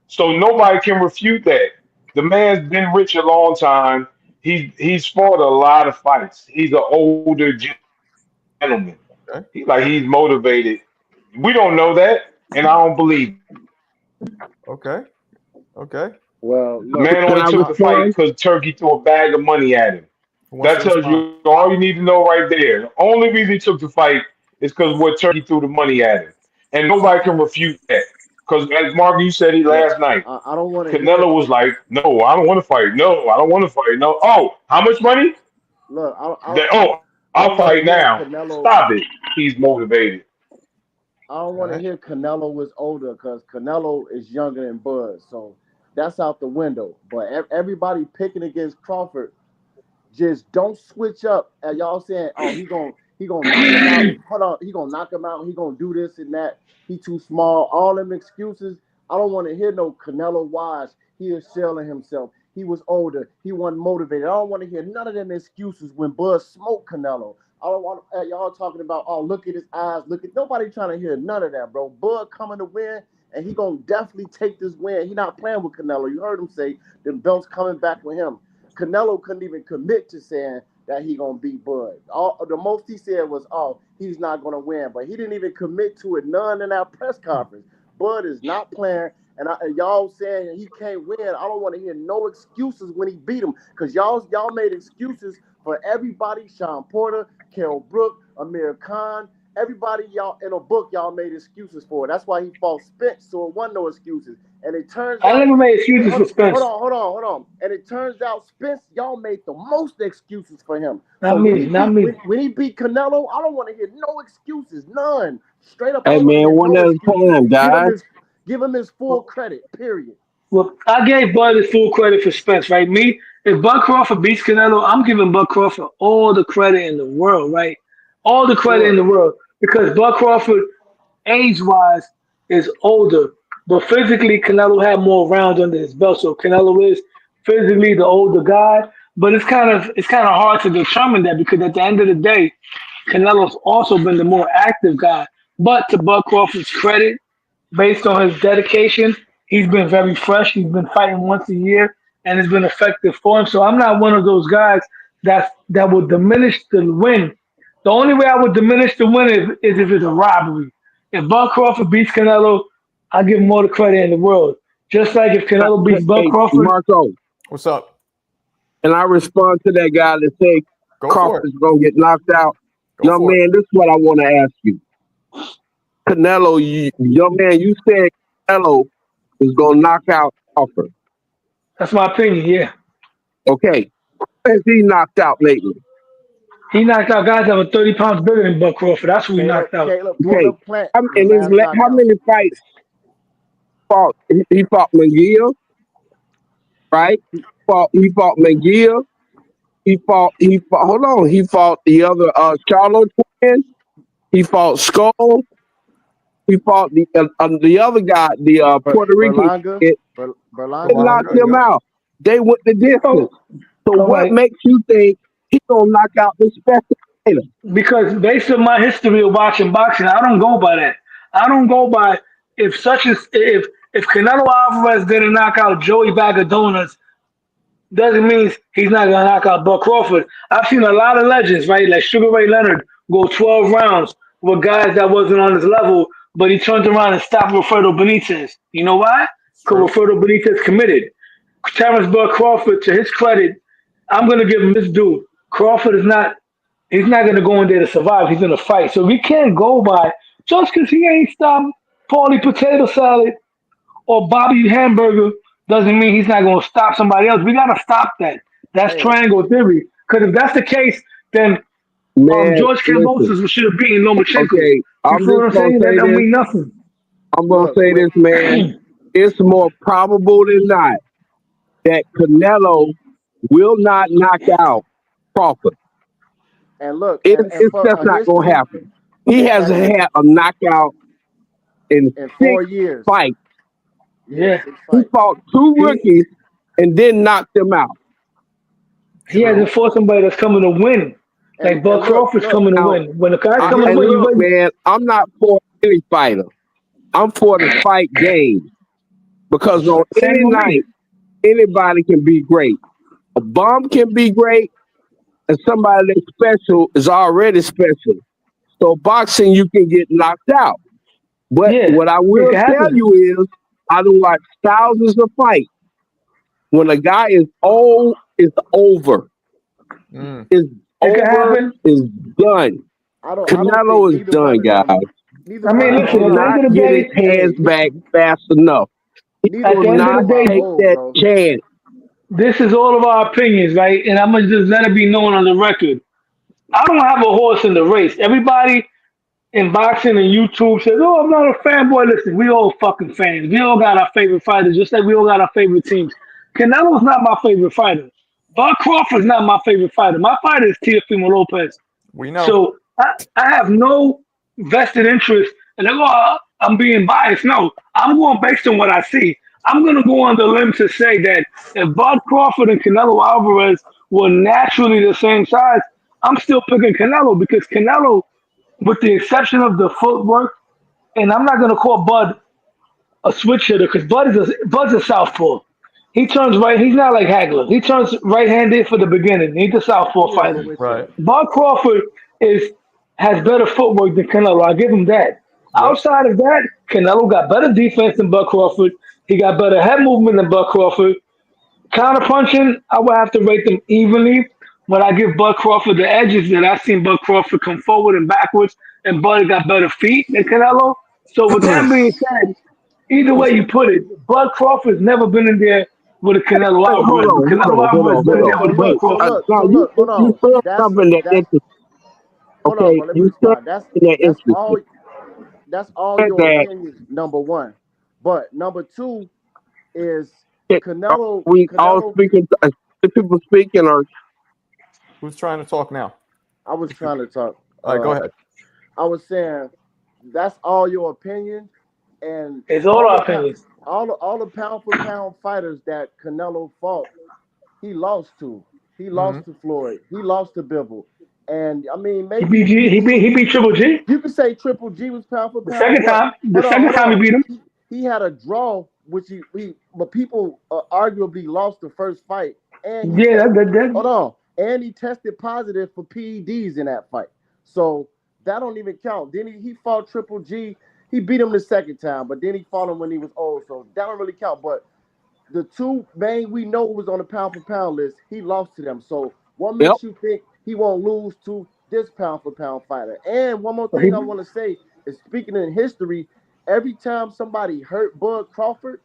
So nobody can refute that. The man's been rich a long time. He's fought a lot of fights. He's an older gentleman. Okay. He's motivated. We don't know that, and I don't believe it. Okay. Okay. Well, The look. man Can only I took the fight respond? because Turkey threw a bag of money at him. Who wants That to tells respond? you all you need to know right there. The only reason he took the fight is because what Turkey threw the money at him. And nobody can refute that. Because as Mark, you said it Look. last night, I don't want to hear. Canelo was like, no, I don't want to fight. No, I don't want to fight. No. Oh, how much money? Look. I'll I don't fight want to now. hear Canelo. Stop it. He's motivated. I don't All want to right. hear Canelo was older because Canelo is younger than Bud. So that's out the window. But everybody picking against Crawford, just don't switch up. And y'all saying, oh, he gonna knock him out. Hold on, he gonna knock him out. He gonna do this and that. He too small. All them excuses. I don't want to hear no Canelo Wise. He is selling himself. He was older. He wasn't motivated. I don't want to hear none of them excuses when Bud smoked Canelo. I don't want y'all talking about, oh, look at his eyes. Look at nobody trying to hear none of that, bro. Bud coming to win, and he gonna definitely take this win. He not playing with Canelo. You heard him say the belt's coming back with him. Canelo couldn't even commit to saying that he gonna beat Bud. All the most he said was, "Oh, he's not gonna win," but he didn't even commit to it. None in that press conference. Bud is not playing, and y'all saying he can't win. I don't want to hear no excuses when he beat him, because y'all made excuses for everybody: Sean Porter, Kell Brook, Amir Khan. everybody y'all in a book y'all made excuses for. That's why he fought Spence, so it wasn't no excuses. And it turns I out, never made excuses hold for on, Spence. hold on. And it turns out Spence, y'all made the most excuses for him. So Not me, not me. when he beat Canelo, I don't want to hear no excuses, none. Straight up, I Hey don't want to man, hear one no at a excuses. time, guys. Give him his full credit. Period. Well, I gave Bud his full credit for Spence, right? Me, if Bud Crawford beats Canelo, I'm giving Bud Crawford all the credit in the world, right? All the credit in Sure. the world. Because Bud Crawford, age wise, is older. But physically, Canelo had more rounds under his belt. So Canelo is physically the older guy. But it's kind of hard to determine that because at the end of the day, Canelo's also been the more active guy. But to Bud Crawford's credit, based on his dedication. He's been very fresh. He's been fighting once a year, and it's been effective for him. So I'm not one of those guys that would diminish the win. The only way I would diminish the win is if it's a robbery. If Bud Crawford beats Canelo, I give him all the credit in the world. Just like if Canelo beats Bud Hey, Crawford, Marco, What's up? and I respond to that guy that say Go for it. Crawford's gonna get knocked out. Go Young for it. man, this is what I want to ask you. Canelo, young man, you said Canelo is gonna knock out Crawford. that's my opinion. Yeah, Okay, has he knocked out lately? he knocked out guys that were 30 pounds bigger than Bud Crawford. That's who he knocked out. Okay, Caleb Plant, how, his last how knockout. many fights fought? He fought McGill, right? He fought McGill. He fought. Hold on. He fought the other Charlo twin. He fought Skull. He fought the other guy, the Puerto Rican Berlanga, kid. They Berlanga. knocked Berlanga, him yep. out. They went the distance. Oh, So all what right. makes you think he gonna knock out this special fighter? Because based on my history of watching boxing, I don't go by that. I don't go by if such as if Canelo Alvarez didn't knock out Joey Bag of Donuts, doesn't mean he's not gonna knock out Buck Crawford. I've seen a lot of legends, right? Like Sugar Ray Leonard go 12 rounds with guys that wasn't on his level, but he turned around and stopped Wilfredo Benitez. You know why? It's Because true. Wilfredo Benitez committed. Terrence Buck Crawford, to his credit, I'm gonna give him this due. Crawford is not. He's not going to go in there to survive. He's going to fight. So we can't go by just because he ain't stopped Paulie Potato Salad or Bobby Hamburger doesn't mean he's not going to stop somebody else. We got to stop that. That's Hey, triangle theory. Because if that's the case, then Man, George listen. Kambosos should have beaten Lomachenko. Okay, You I'm feel what just I'm gonna saying? That say don't this. mean nothing. I'm gonna look, say this, man. It's more probable than not that Canelo will not knock out Crawford. and look, and It's for just a not gonna history happen. He hasn't and had a knockout in in 6 4 years. fights. Yeah, Yeah. 6 He fights. fought 2 He, rookies and then knocked them out. he True. hasn't fought somebody that's coming to win. Like Buck And look, Crawford's coming to Now, win. When the guy's I coming hear to and win, you. you look, win. man, I'm not for any fighter. I'm for the fight game because on Same any with me. night, anybody can be great. A bum can be great, and somebody that's special is already special. So boxing, you can get knocked out. But Yeah. what I It will can tell happen. you is, I done watched thousands of fights. When a guy is old, it's over. Mm. It's It can over. happen. It's done. I don't think Canelo is neither done, one of guys. them neither I one mean, of He them listen, will at the are end not of the get his day, hands hey, back fast enough. He neither at will the one of end of not the them are day, take old, that bro. chance. this is all of our opinions, right? And I'm gonna just let it be known on the record. I don't have a horse in the race. Everybody in boxing and YouTube says, "Oh, I'm not a fanboy." Listen, we all fucking fans. We all got our favorite fighters, just like we all got our favorite teams. Canelo's not my favorite fighter. Bud Crawford's not my favorite fighter. My fighter is Teofimo Lopez. We know. So I have no vested interest. And they go, I'm being biased. No, I'm going based on what I see. I'm going to go on the limb to say that if Bud Crawford and Canelo Alvarez were naturally the same size, I'm still picking Canelo because Canelo, with the exception of the footwork, and I'm not going to call Bud a switch hitter because Bud's a southpaw. He turns right. He's not like Hagler. He turns right-handed for the beginning. He's a southpaw He is a fighter. switcher. Right. Bud Crawford is has better footwork than Canelo. I give him that. Yep. Outside of that, Canelo got better defense than Bud Crawford. He got better head movement than Bud Crawford. Counter punching, I would have to rate them evenly. But I give Bud Crawford the edges that I've seen Bud Crawford come forward and backwards and Bud got better feet than Canelo. So with that being said, either way you put it, Bud Crawford's never been in there with a Canelo Hey, hold Alvarez, but on, hold Canelo on, hold Alvarez on, been hold in on. there with a Bud Wait, So Crawford. now look, you hold on. said something that That's interesting. hold on, Okay, bro. Let me you said respond. That's something that that's interesting. all that's all Said your that opinions, number one. But number two is are Canelo. we all Canelo. speaking? The people speaking are Who's trying to talk now? I was If you, trying to talk. all right, go ahead. I was saying that's all your opinion, and It's all our opinions. all the pound for pound fighters that Canelo fought, he lost to. He Hmm. lost to Floyd. He lost to Bivol. And I mean, He maybe beat G, he beat Triple G you could say Triple G was pound for the pound, second but time. The hold on, second hold time he on. beat him. He had a draw, which but people arguably lost the first fight, and he Yeah, tested. that Hold on, and he tested positive for PEDs in that fight, so that don't even count. Then he fought Triple G. He beat him the second time, but then he fought him when he was old, so that don't really count. But the two main we know was on the pound for pound list, he lost to them. So what yep. makes you think he won't lose to this pound for pound fighter? And one more he thing I want to say is speaking in history, every time somebody hurt Bud Crawford,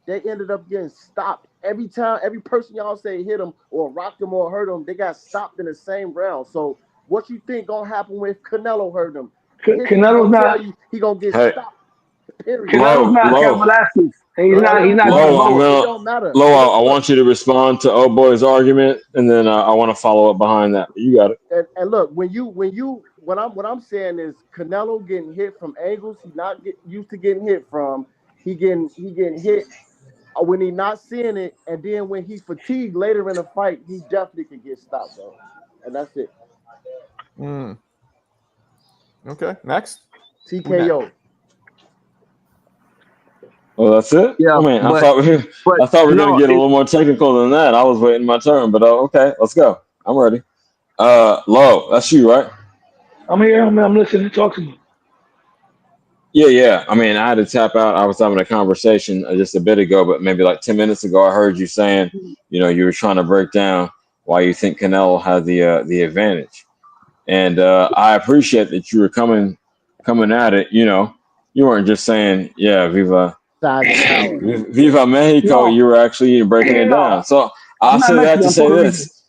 they ended up getting stopped. Every time, every person y'all say hit him or rocked him or hurt him, they got stopped in the same round. So what you think gonna happen if Canelo hurt him? History Canelo's gonna not tell you he gonna get Hey, stopped. Period. Canelo's low, not Cal low, Velasquez. And It he's don't not matter, low. I'm Balboa. bro. It gonna don't matter. low. It I don't look. want you to respond to Old Boy's argument, and then I want to follow up behind that. You got it. And look, what I'm saying is Canelo getting hit from angles he not used to getting hit from. He getting hit when he not seeing it, and then when he fatigued later in the fight, he definitely could get stopped, bro. And that's it. Mm. Okay, next. Who next? TKO. Well, that's it. Yeah, I mean, but I thought we were gonna no, get a little more technical than that. I was waiting my turn, but okay, let's go. I'm ready. Low, that's you, right? I'm here. I'm listening. Talk to me. Yeah, yeah. I mean, I had to tap out. I was having a conversation just a bit ago, but maybe like 10 minutes ago, I heard you saying, you were trying to break down why you think Canelo had the advantage, and I appreciate that you were coming at it. You weren't just saying, yeah, Size and power. Viva Mexico. No, You were actually breaking it no, down. So I'm I'll not say that Mexican. to I'm say Puerto Rican. this.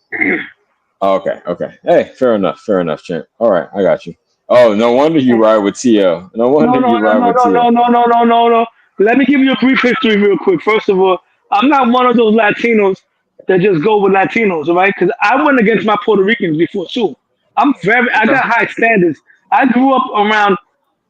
Okay, okay. Hey, fair enough, champ. All right, I got you. Oh, no wonder you ride with T.O. No No, wonder no, you no, ride no, with no, T.O. no, no, no, no, no, no. Let me give you a brief history real quick. First of all, I'm not one of those Latinos that just go with Latinos, all right? Because I went against my Puerto Ricans before too. I Okay. got high standards. I grew up around,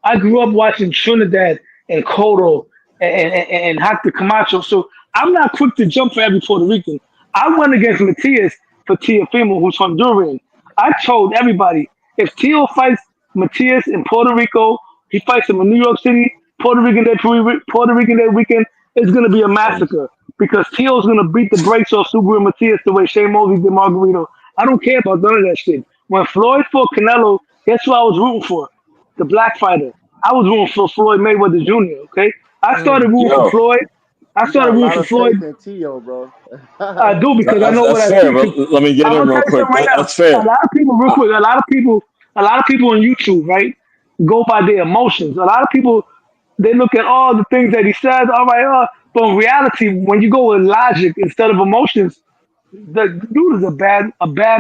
I grew up watching Trinidad and Cotto and Hector Camacho. So I'm not quick to jump for every Puerto Rican. I went against Matias for Tiafimo, who's Honduran. I told everybody if Tio fights Matias in Puerto Rico, he fights him in New York City, Puerto Rican that weekend, it's going to be a massacre because Tio's going to beat the brakes off Subaru Matias the way Shane Mosley did Margarito. I don't care about none of that shit. When Floyd fought Canelo, guess who I was rooting for? The black fighter. I was rooting for Floyd Mayweather Jr., okay? I started Mm. rooting for Yo, Floyd. I You got started a rooting lot for of Floyd. faith in Tio, bro. I do because I know what that's I fair, see. but 'Cause let me get I'm in gonna tell real you quick. something right now. That's fair. A lot of people, real quick, a lot of people on YouTube, right, go by their emotions. A lot of people, they look at all the things that he says. All right, but in reality, when you go with logic instead of emotions, the dude is a bad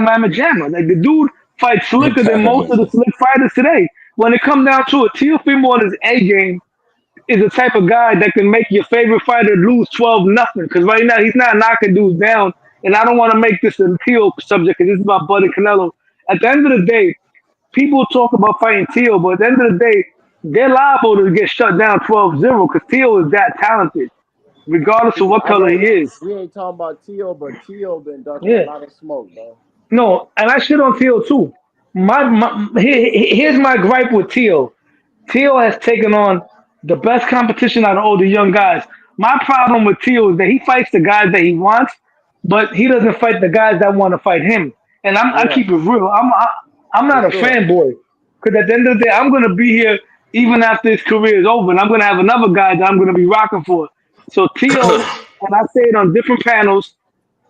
mamma jamma. Like the dude fights slicker than most of the slick fighters today. When it comes down to it, Teofimo on his A game is the type of guy that can make your favorite fighter lose 12-0. Because right now he's not knocking dudes down. And I don't want to make this a Tio subject because this is about Buddy Canelo. At the end of the day, people talk about fighting Tio, but at the end of the day, they're liable to get shut down 12-0 because Tio is that talented, regardless of what I color he know is. we ain't talking about Tio, but Tio been ducking a Yeah. lot of smoke, bro. No, and I shit on Tio too. Here's my gripe with Tio. Tio has taken on the best competition out of all the young guys. My problem with Tio is that he fights the guys that he wants, but he doesn't fight the guys that want to fight him. And I Yeah, keep it real. I'm for not a sure. fanboy because at the end of the day, I'm gonna be here even after his career is over, and I'm gonna have another guy that I'm gonna be rocking for. So Tio, and I say it on different panels,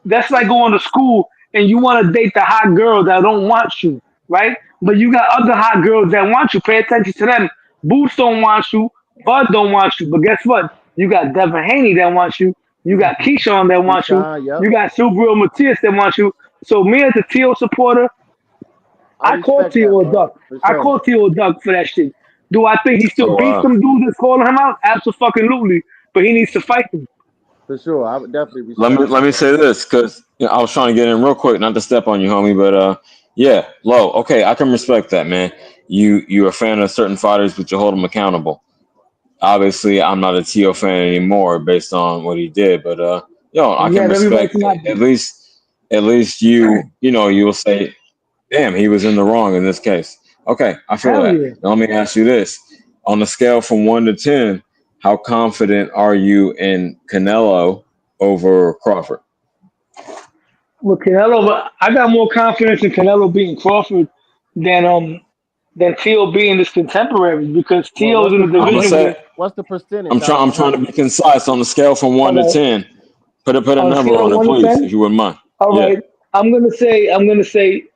that's like going to school and you want to date the hot girl that don't want you. right? But you got other hot girls that want you. Pay attention to them. Boots don't want you. Bud don't want you. But guess what? You got Devin Haney that wants you. You got Keyshawn that wants you. Keyshawn, yep. You got Subaru Matias that wants you. So me as a T.O. supporter, I I call respect that, T.O. a bro. duck. For I sure. call T.O. a duck for that shit. Do I think he still Oh beats wow. them dudes that's calling him out? Absolutely. But he needs to fight them. For sure. I would definitely Let me respect let that, me bro. say this because I was trying to get in real quick, not to step on you, homie, but yeah, low. Okay, I can respect that, man. You're a fan of certain fighters, but you hold them accountable. Obviously, I'm not a T.O. fan anymore based on what he did, but I And you can have every right respect to not it. be. At least you will say, damn, he was in the wrong in this case. Okay, I feel Hell that. yeah. Now let me ask you this: on a scale from 1 to 10, how confident are you in Canelo over Crawford? With Canelo, but I got more confidence in Canelo beating Crawford than T.O. being this contemporary because Well, T.O. is what's in the the I'm gonna division percentage? say where, What's the percentage I'm trying. out I'm of trying to 100? be concise on the scale from all one to right, ten. Put a on a number scale of on it, 1 to please, 10, if you wouldn't mind. all Yeah. right, I'm gonna say,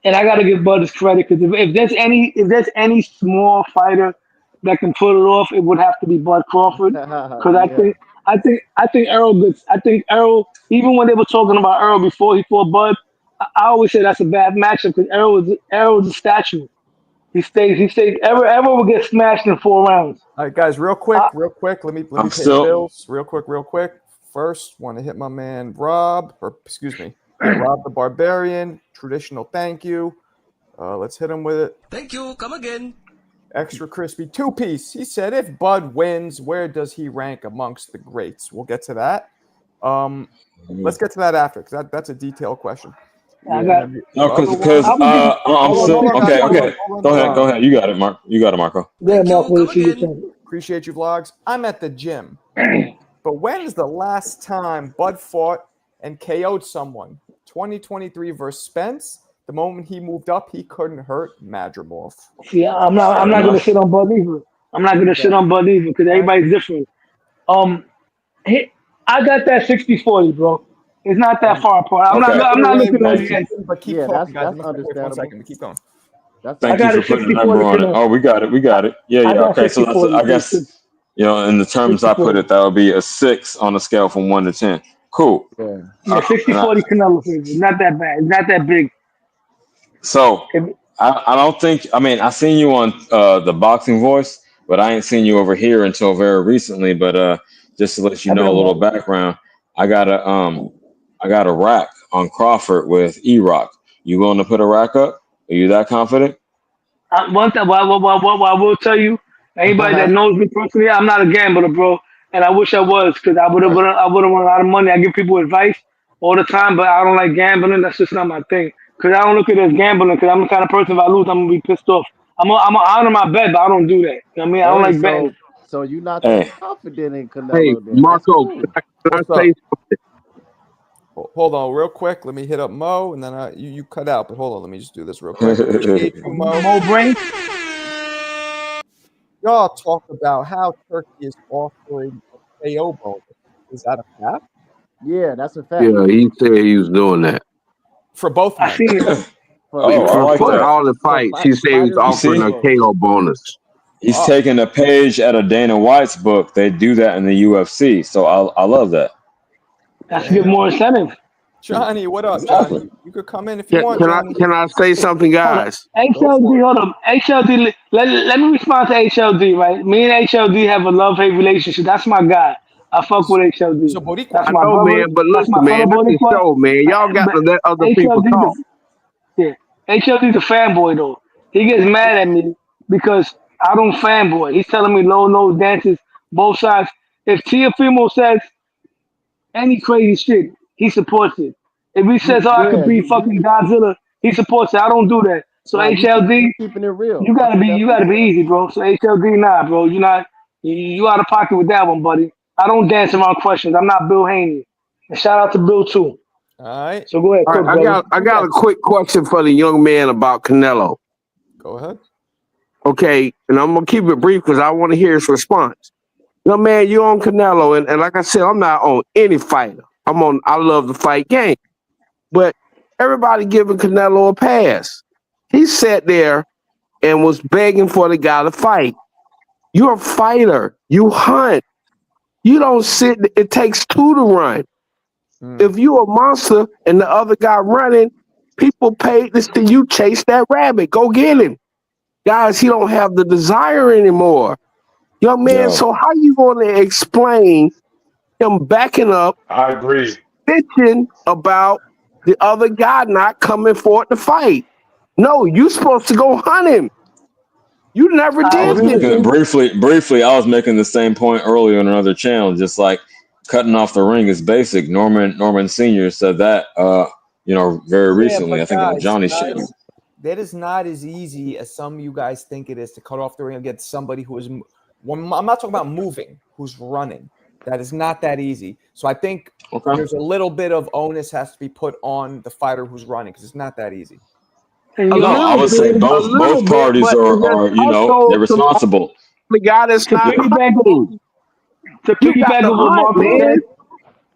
and I gotta give Bud his credit because if there's any small fighter that can pull it off, it would have to be Bud Crawford. Because Yeah. I think Earl gets. I think Earl, even when they were talking about Earl before he fought Bud, I always say that's a bad matchup because Earl was a statue. He stays. Ever will get smashed in 4 rounds. All right, guys, real quick. I, Let I'm me pay the still. bills. Real quick. First, want to hit my man Rob, or excuse me, yeah, Rob the Barbarian. Traditional thank you. Let's hit him with it. Thank you. Come again. Extra crispy 2-piece. He said, if Bud wins, where does he rank amongst the greats? We'll get to that. Let's get to that after because that's a detailed question. I And Yeah. got. then the No, other because I one. would give. I'm Hold on, still let me Hold on, say guys. okay. something. Go Hold on. ahead. You got it, Mark. You got it, Marco. Go ahead, Thank you. Marco. Come Let's see your again. turn. Appreciate you, vlogs. I'm at the gym. But when is the last time Bud fought and KO'd someone? 2023 versus Spence. The moment he moved up, he couldn't hurt Madrimov. See, I'm Fair not gonna enough. shit on Bud either. I'm not gonna shit Okay. on Bud either because All right. everybody's different. Um, I got that 60-40, bro. It's not that far apart. I'm not. Okay. I'm Put not away looking at 1 it as. second, but keep Yeah, talking, guys. I'm that's gonna step away for 1 understandable. second, but keep going. That's I Thank you got for a putting a 60-40 number on it. Canelo. Oh, we got it. Yeah, I yeah. got Okay, so that's, 60-40. I guess, in the terms I put 60-40. it, that would be a 6 on a scale from 1 to 10. Cool. Yeah. Yeah, And 60-40 Canelo favor. Not that bad. It's not that big. so If- I don't think. I mean, I seen you on the Boxing Voice, but I ain't seen you over here until very recently. But just to let you I've been know a on little both. background, I got a rack on Crawford with E-Rock. You willing to put a rack up? Are you that confident? One thing, what I will tell you, anybody that knows me personally, I'm not a gambler, bro, and I wish I was, because I would have won a lot of money. I give people advice all the time, but I don't like gambling. That's just not my thing. Because I don't look at it as gambling. Because I'm the kind of person, if I lose, I'm gonna be pissed off. I'm gonna honor my bet, but I don't do that. You know what I mean? I don't Hey, like betting. so you're not that Hey, confident in Hey, Canelo then. That's Marco, cool. can I What's say up? Hold on, real quick. Let me hit up Mo, and then you cut out. But hold on, let me just do this real quick. Appreciate you, Mo. Mo Brain. Y'all talk about how Turkey is offering a KO bonus. Is that a fact Yeah, that's a fact. Yeah, he said he was doing that. for both I men? seen it. oh, I like For that. all the fights, he said he was Fighters You in offering see, a general. KO bonus. he's Oh, taking a page out of Dana White's book. They do that in the UFC, so I love that. That's to there you give go. more incentive. Johnny, what up, Johnny? Exactly. You could come in if you want, Can I Johnny. can I say something, Hold on. guys? Go for HLD, it. hold on. HLD, let me respond to HLD, right? Me and HLD have a love-hate relationship. That's my guy. I fuck with HLD. So That's Boricua. I my know, brother. man, but That's my listen, man, fellow this is Boricua. show, man. Y'all got But to let other people HLD, talk. yeah, HLD's a fanboy, though. He gets mad at me because I don't fanboy. He's telling me low nose dances, both sides. If Tiafimo says any crazy shit, he supports it. If he says, "Oh, I could Yeah, be fucking Godzilla," he supports it. I don't do that. So right. HLD, You keeping it real. you I gotta think be that's you what's gotta be up. easy, bro. So HLD, nah, bro. You out of pocket with that one, buddy. I don't dance around questions. I'm not Bill Haney. And shout out to Bill too. All right. So go ahead, All right, cook, brother. I got a quick question for the young man about Canelo. Go ahead. Okay, and I'm gonna keep it brief because I want to hear his response. No, man, you on Canelo, and like I said, I'm not on any fighter. I love the fight game, but everybody giving Canelo a pass. He sat there and was begging for the guy to fight. You're a fighter. You hunt. You don't sit. It takes two to run. If you a monster and the other guy running, people paid to see you chase that rabbit. Go get him. Guys, he don't have the desire anymore. Young man, Yo, so how you going to explain him backing up, I agree. bitching about the other guy not coming forward to fight? No, you supposed to go hunt him. You never I I did was agree this. with making you. briefly. I was making the same point earlier on another channel. Just like cutting off the ring is basic. Norman Senior said that. Very Yeah, recently. but I think on Johnny Show. that is not as easy as some of you guys think it is to cut off the ring against somebody who is. I'm not talking about moving, who's running. That is not that easy. So I think Okay. there's a little bit of onus has to be put on the fighter who's running because it's not that easy. And A you No, know, I little would bit, say a little both bit, parties but are there's also they're some responsible. the guy that's to not piggyback hunting. to You got piggyback to on what hunt, Marco man.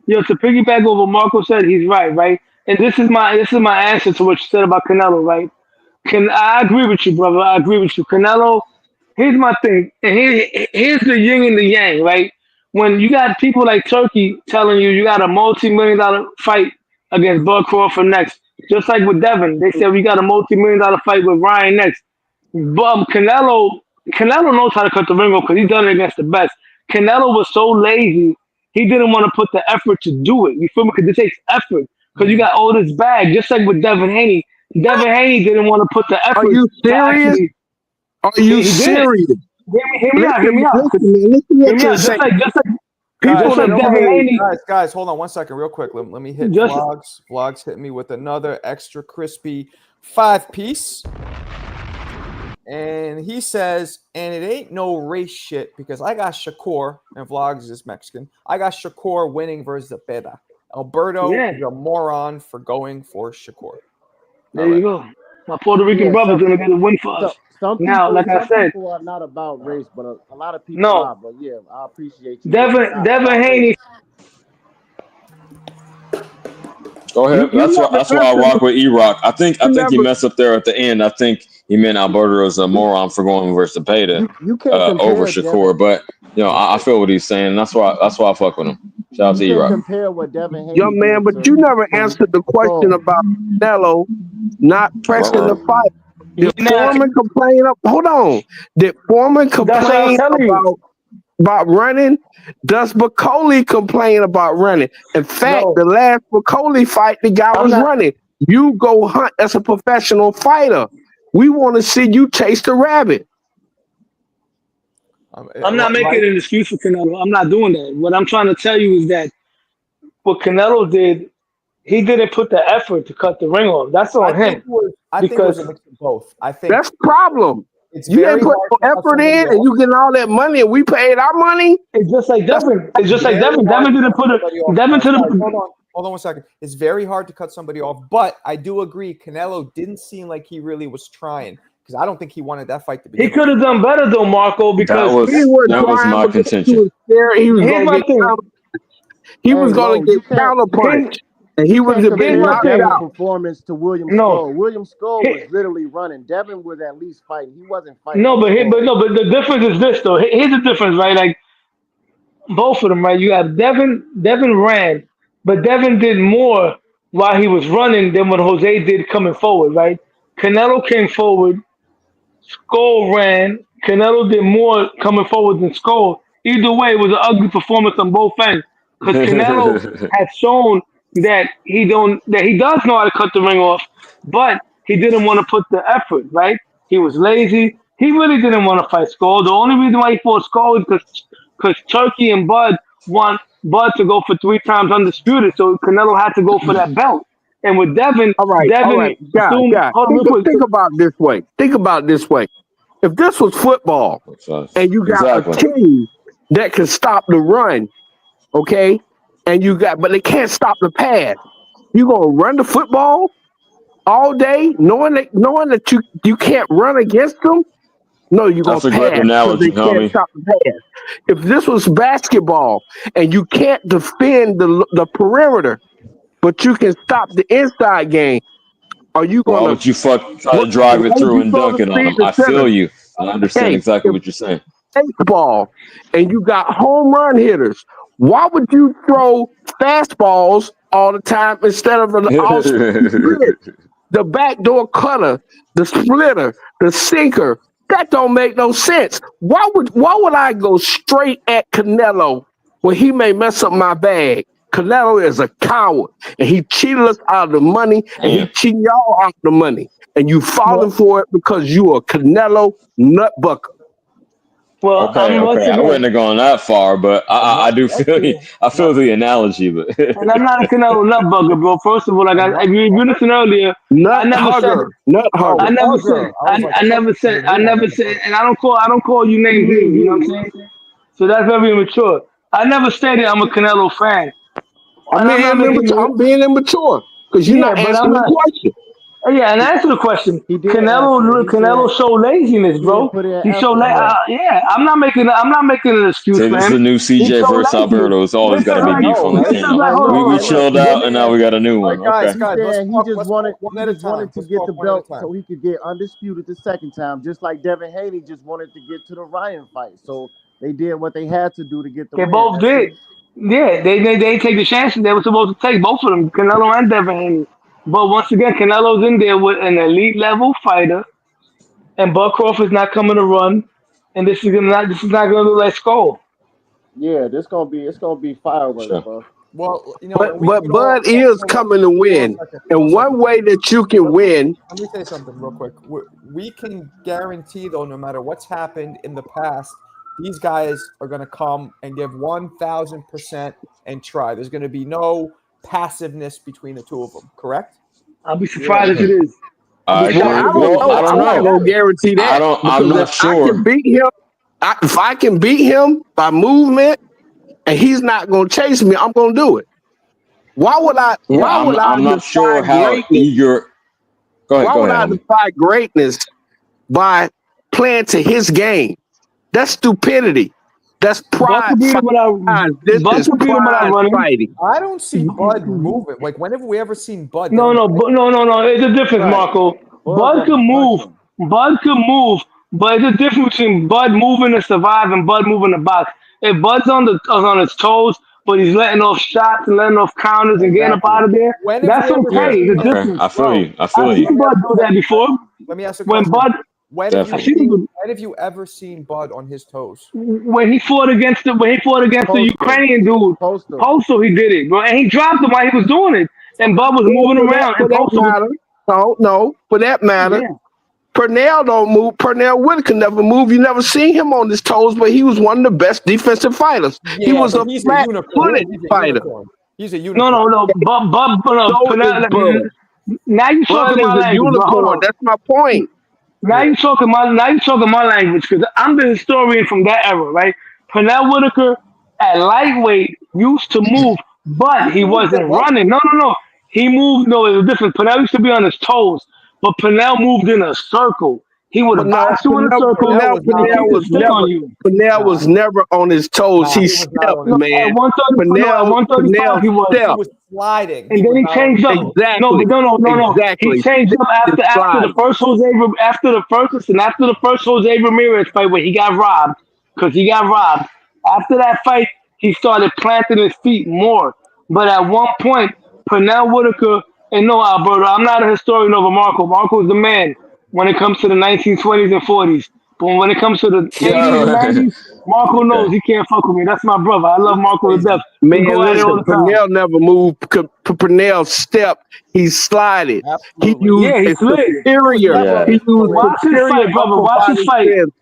said, to piggyback on what Marco said, he's right? And this is my answer to what you said about Canelo, right? I agree with you, brother. I agree with you. Canelo, here's my thing, and here's the yin and the yang, right? When you got people like Turkey telling you got a multi-million-dollar fight against Bud Crawford next, just like with Devin, they said we got a multi-million-dollar fight with Ryan next. But Canelo knows how to cut the ring off because he's done it against the best. Canelo was so lazy, he didn't want to put the effort to do it. You feel me? Because it takes effort. Because you got all this bag, just like with Devin Haney. Devin Haney didn't want to put the Are effort you to serious? actually. Are you He did. serious? Hear me out. Hear me out. Listen, man. Listen Hear what me you're out. Just saying. like just like Guys, People just like are Devin paid. Haney. guys, hold on 1 second, real quick. Let me hit Just vlogs. Vlogs hit me with another extra crispy 5-piece. And he says, and it ain't no race shit because I got Shakur, and Vlogs is Mexican. I got Shakur winning versus Zepeda. Alberto yeah. is a moron for going for Shakur. There All you right. go. My Puerto Rican Yeah, brother's gonna get a win for us. Now, like I some said, people are not about race, but a lot of people no. are. But yeah, I appreciate you being not Devin about race. Haney. Go ahead. You never That's why I answered. rock with E-Rock. I You think he never. messed up there at the end. I think he meant Alberto was a moron for going versus Peta You can't over compare Devin. Shakur. But I feel what he's saying. That's why I fuck with him. Shout out You to can't E-Rock. compare what Devin Haney Young man, did but you never to answered the question Skull. about Canelo not pressing the Right. fight. He Did not. Foreman complain? Hold on. Did Foreman That's what I was complain telling you. about running? Does Bacoli complain about running? In fact, No, the last Bacoli fight, the guy I'm was not. running. You go hunt as a professional fighter. We want to see you chase the rabbit. I'm not making an excuse for Canelo. I'm not doing that. What I'm trying to tell you is that what Canelo did, he didn't put the effort to cut the ring off. That's I on think him it was because a mix of both. I think That's the problem. it's You ain't very put hard no to cut effort somebody in and off. you getting all that money and we paid our money. it's just like That's Devin. It's just like Very Devin. hard Devin to didn't cut put a somebody off. Devin Guys, to guys, the. hold on 1 second. It's very hard to cut somebody off, but I do agree. Canelo didn't seem like he really was trying because I don't think he wanted that fight to He begin with. could have done better though, Marco, That because he was was that was trying my because he contention. was scared he was here's gonna my get thing. he was Hey, gonna Lo, get Here's, counterpunched and he you would can't have here's been my compare knocked Devin thing. out. performance to William No, Skull. William Skull was here, literally running. Devin was at least fighting. He wasn't fighting no, for but here, but Skull. no, but the difference is this though. Here's the difference, right? Like both of them, right? You have Devin. Devin ran, but Devin did more while he was running than what Jose did coming forward, right? Canelo came forward. Skull ran. Canelo did more coming forward than Skull. Either way, it was an ugly performance on both ends because Canelo had shown that he does know how to cut the ring off, but he didn't want to put the effort. Right? He was lazy. He really didn't want to fight Skull. The only reason why he fought Skull is because Turkey and Bud want Bud to go for 3 times undisputed, so Canelo had to go for that belt. And with Devin, All Devin right, guys, assumed. guys. Hold on, real quick. Think about it this way. Think about it this way. If this was football and you got a Exactly. team that can stop the run, okay, but they can't stop the pass, you gonna run the football all day, knowing that you can't run against them? No, you're That's gonna a great pass because analogy, they can't homie. stop the pass. If this was basketball and you can't defend the perimeter, but you can stop the inside game, are you Why gonna would you try to why drive it would through you and throw the dunk it on speed him? to I center? feel you. I understand Okay, exactly if what you're saying. baseball and you got home run hitters, why would you throw fastballs all the time instead of an off speed? The backdoor cutter, the splitter, the sinker. That don't make no sense. Why would I go straight at Canelo when he may mess up my bag? Canelo is a coward and he cheated us out of the money and he Damn. cheated y'all out of the money. And you falling Well, for it because you a Canelo nutbucker. well, Okay, once okay. I wouldn't again, have gone that far, but I do That's feel you. cool. I No, feel the analogy, but and I'm not a Canelo nut bugger, bro. First of all, like a if you nut listened earlier, Nut I never said hugger. Nut Oh, I hugger. never said bugger. I was like, I fuck, never this is said a new one on the bugger. and I don't call you names here, you know what I'm saying? So that's very immature. I never stated I'm a Canelo fan. And I'm not making I'm being immature because you're yeah, not but answering I'm the not question. yeah, and answer the question. He did answer it. He Canelo said showed laziness, he didn't bro. put in He showed effort enough. yeah. I'm not making an excuse say for this is him. the new He CJ showed versus laziness. Alberto. It's always This got is to be I like beef know, on the right? this is channel. like Hey, hold look, We on. hey, look. chilled He out and now we said got a new All one. right, guys, Okay. he guys, said let's talk one at he a just wanted time. to Let's get talk the one at a belt time. so he could get undisputed the second time, just like Devin Haney just wanted to get to the Ryan fight. So they did what they had to do to get the They win. both That's did. it. Yeah, they didn't take the chances they were supposed to take, both of them, Canelo and Devin Haney. But once again, Canelo's in there with an elite level fighter, and Bud Crawford's not coming to run, and this is not gonna look like Skull. Yeah, it's gonna be fireworks, Sure. bro. Well, But and we but could all Bud is hold on. coming to Give me one win. second. One And second. one way that you can Let me win, let me say something real quick. We can guarantee, though, no matter what's happened in the past, these guys are going to come and give 1,000% and try. There's going to be no passiveness between the two of them. Correct? I'll be Yeah. surprised if it is. I'll be I well, I agree. surprised if it don't is. Well, I know. don't I'm not know. gonna guarantee that I'm because if not I can sure. beat him, if I can beat him by movement and he's not gonna chase me, I'm gonna do it. Yeah, Why would I I'm not defy sure how greatness? eager. Go ahead. Why Go would ahead, I homie. defy greatness by playing to his game? That's stupidity. That's Bud pride could beat him fighting. without This Bud is could beat him without pride running. fighting. I don't see Bud moving. Like, when have we ever seen Bud No, down the no, line? no. It's a difference, Right. Marco. Bud Bud gonna could be move. punching. Bud could move, but it's a difference between Bud moving to survive and Bud moving to box. If Bud's on his toes, but he's letting off shots and letting off counters and getting up Exactly. out of there, When have that's we ever okay. Yeah. seen It's a him? Okay. difference. I feel Bro, you. I I've feel you. let seen me Bud ask you a do that question, guys. before. Let me ask a When question. Bud, I've Definitely. seen him When have you ever seen Bud on his toes? when he fought against the Postal. Ukrainian dude, Postal. Postal, he did it, bro, and he dropped him while he was doing it, and Okay. Bud was Well, moving around, for and that Postal was matter, no, for that matter, yeah. Pernell don't move. Pernell Whitaker never move. You never seen him on his toes, but he was one of the best defensive fighters. He Yeah, was but a he's a unicorn. flat-footed He's a fighter. unicorn. He's a No, unicorn. no, no. So is Bud. Now you Bud talking is my a language, but hold unicorn. on. That's my point. Now Yeah. you talking my language because I'm the historian from that era, right? Pernell Whitaker at lightweight used to move, but He he moved at wasn't light. running. No. He moved. No, it was different. Pernell used to be on his toes, but Pernell moved in a circle. He But would no, box you in a circle Pernell was and not on keep his the stick toes. on you. Pernell Nah, was never on his toes. nah, He he was not stepped, on No, his at man. 130, no, at 135 Pernell he was. He stepped. was sliding. He And then was he not on his changed up. toes. No, but Exactly. no. He Exactly. changed up It's after the sliding. first after the first Jose Ramirez fight where he got robbed because he got robbed. After that fight, he started planting his feet more. But at one point, Pernell Whitaker and no Alberto, I'm not a historian over Marco. Marco's the man when it comes to the 1920s and 40s. But when it comes to the 80s and Yeah. 90s, Marco knows Okay. he can't fuck with me. That's my brother. I love He's Marco to death. crazy. We Man, go at it all listen, the time. Pernell never moved. Pernell stepped. He slided. He Absolutely. used Yeah, he a slid. He was superior. never on Yeah. He his used toes. Watch this superior fight, brother. upper Watch this body fight. strength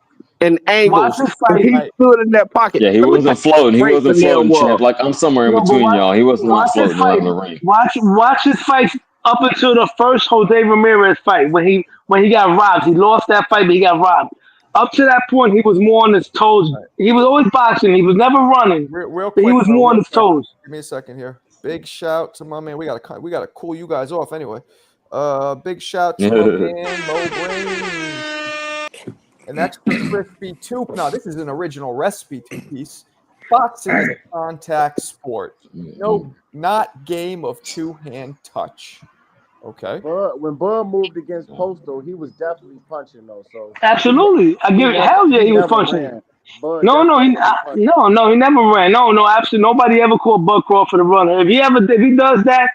and Watch angles. this And fight. he Right. stood in that pocket. Yeah, he Let me tell wasn't floating. you He how great wasn't Pernell floating, champ. was. Like I'm somewhere in No, but between y'all. He was not watch this floating fight. around the ring. Watch this fight up until the first Jose Ramirez fight when he got robbed. He lost that fight, but he got robbed. Up to that point, he was more on his toes. Right. He was always boxing. He was never running, Real but he quick, was though. more on Real his quick. toes. Give me a second here. Big shout to my man. We gotta cool you guys off anyway. Big shout to my man Mo Brain. An extra crispy two. Now, this is an original recipe two-piece. Boxing is a contact sport. No, not game of two-hand touch. Okay. Bud, when Bud moved against Postal, he was definitely punching though. So Absolutely. I give it. Hell yeah, he he was never punching. ran. Bud No, definitely was punching. he never ran. No, absolutely. Nobody ever called Bud Crawford a runner. If he does that,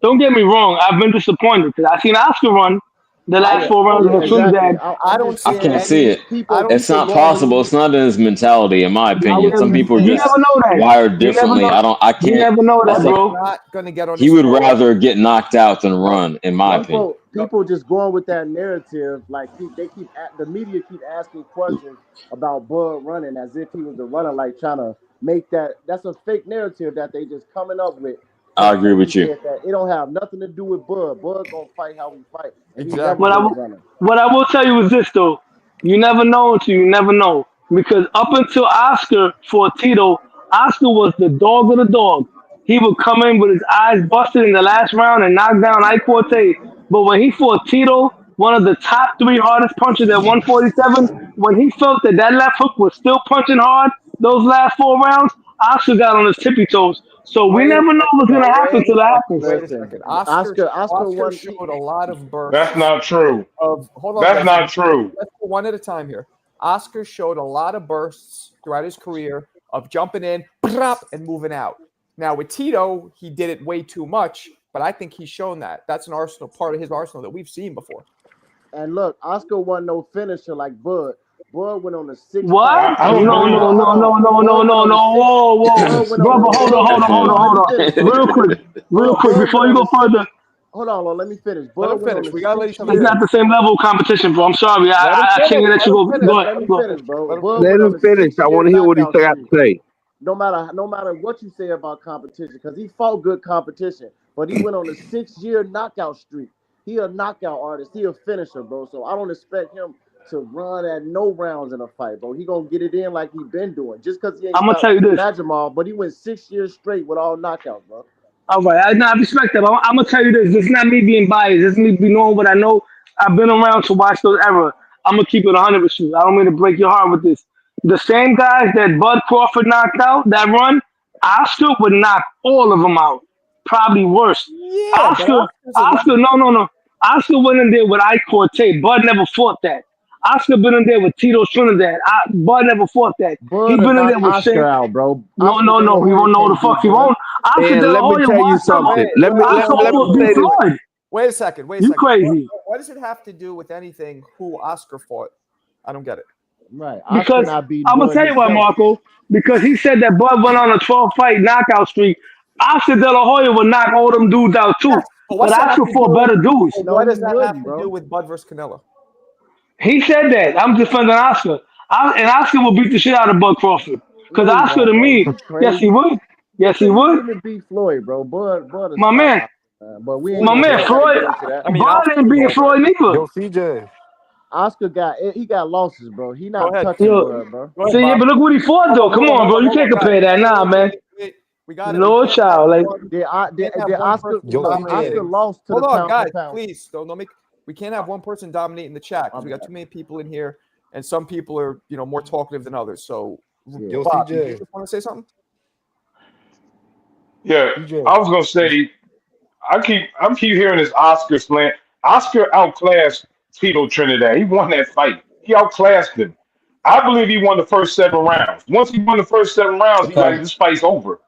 don't get me wrong. I've been disappointed because I seen Oscar run the I last don't 4 rounds see Yeah, against any. exactly. Trinidad. I I'm don't just I see saying can't see any. it. I people don't It's see not normally possible. It's not in his mentality, in my I opinion. was Some gonna people are You say never just that. know that. wired You never differently. know. I You can't. never know that, Bud Some is bro. not gonna get on he his would phone. rather get knocked out than No. run, in my No. opinion. No. people just going with that narrative. Like the media keep asking questions about Bud running as if he was the runner, like trying to make that's a fake narrative that they just coming up with. I Cause agree Turkey with you. said that it don't have nothing to do with Bud. Bud gonna fight how we fight, and he never What Exactly. I been a will- runner. what I will tell you is this though, you never know until you never know. Because up until Oscar fought Tito, Oscar was the dog of the dog. He would come in with his eyes busted in the last round and knock down Ike Forte. But when he fought Tito, one of the top three hardest punchers at 147, when he felt that that left hook was still punching hard those last 4 rounds, Oscar got on his tippy toes. So we Wait a never know second, what's though. gonna happen Wait a till that second. happens. Wait a Listen, second. Oscar Oscar Oscar won. showed a lot of That's bursts not true. of. Hold on, That's guys. not true. Let's go one at a time here. Oscar showed a lot of bursts throughout his career of jumping in, and moving out. Now with Tito, he did it way too much, but I think he's shown that. That's an arsenal part of his arsenal that we've seen before. And look, Oscar won no finisher like Bud. Bud went on a What? six-fight. I don't No, believe no, it. Hold no, on. no, no, no, Bud went no, on a no. six. Whoa, whoa. Bud went on a Brother, hold on, Bud. hold on, hold Hold on, on, let hold me on. finish. Real quick, Bud before went you on go a six. further, Hold on, let me finish. Let him Bud went on finish. a We gotta let each other it's six-year. not finish. the same level of competition, bro. I'm sorry. Let him I can't finish. let Let you him go. finish. Go ahead. Let me Go ahead. finish, bro. Let him Bud finish. went Let on him a finish. I six-year want to hear what he knockout got to streak. say. No matter what you say about competition, because he fought good competition, but he went on a 6-year knockout streak. He a knockout artist. He a finisher, bro. So I don't expect him to run at no rounds in a fight, bro. He gonna get it in like he been doing. Just because he ain't I'm gonna stopped tell you this. Majimov, but he went 6 years straight with all knockouts, bro. All right, I respect that. But I'm gonna tell you this. This is not me being biased. This is me be knowing what I know. I've been around to watch those eras. I'm gonna keep it 100 with you. I don't mean to break your heart with this. The same guys that Bud Crawford knocked out that run, Oscar would knock all of them out. Probably worse. Yeah, but Oscar, Oscar's a lot. no. Oscar went in there with Ike Corte. Bud never fought that. Oscar been in there with Tito Trinidad. Bud never fought that. He Bud been in there knocked with Oscar Shane. out, bro. No, Oscar no, De La no. He Hoya won't know the can't beat fuck. He Bud. won't. Oscar De And La let me Hoya tell you watched him. something. Wait, Let me hold let, Oscar on, let me almost hold beat say on. this. Floyd. Wait a second. Wait a You second. crazy. What does it have to do with anything who Oscar fought? I don't get it. Right. Oscar Because not beating I'm gonna Bud tell you why, himself. Marco. Because he said that Bud went on a 12-fight knockout streak. Oscar De La Hoya would knock all them dudes out too. Yes, but But what's that have Oscar to fought do? better dudes. But No, what he does that have wouldn't, to do bro. with Bud versus Canelo? He said that. I'm defending Oscar. And Oscar will beat the shit out of Bud Crawford. Because No, he Oscar to won't, bro. me, You yes he crazy? would. He Yes he could he would. couldn't beat Floyd, bro. Bud is My stop man. Oscar, man. But we ain't My gonna we man, ain't Okay. gotta Floyd. get into that. I mean, Bud Oscar ain't was beating over. Floyd neither. Yo, CJ. Oscar got losses, bro. He Go not ahead. touching Yo, Bud, bro. Go ahead, see, yeah, Bob. but look what he fought though. Come on, bro. You Hold can't on, guys. compare that. Nah, man. We got it. We No can't have child. Like, one. Did, Can't have did one Oscar person Yo, look? Oscar dominating. CJ. lost to the Hold on, pound for guys. pound. Please don't make. We can't have one person dominating the chat My because we got bad. too many people in here, and some people are more talkative than others. So, Yeah. Yo, Bob, did you CJ. just want to say something? Yeah, CJ. I was gonna say I keep hearing this Oscar slant. Oscar outclassed Tito Trinidad. He won that fight. He outclassed him. I believe he won the first 7 rounds. Once he won the first 7 rounds, he like Okay, this fight's over.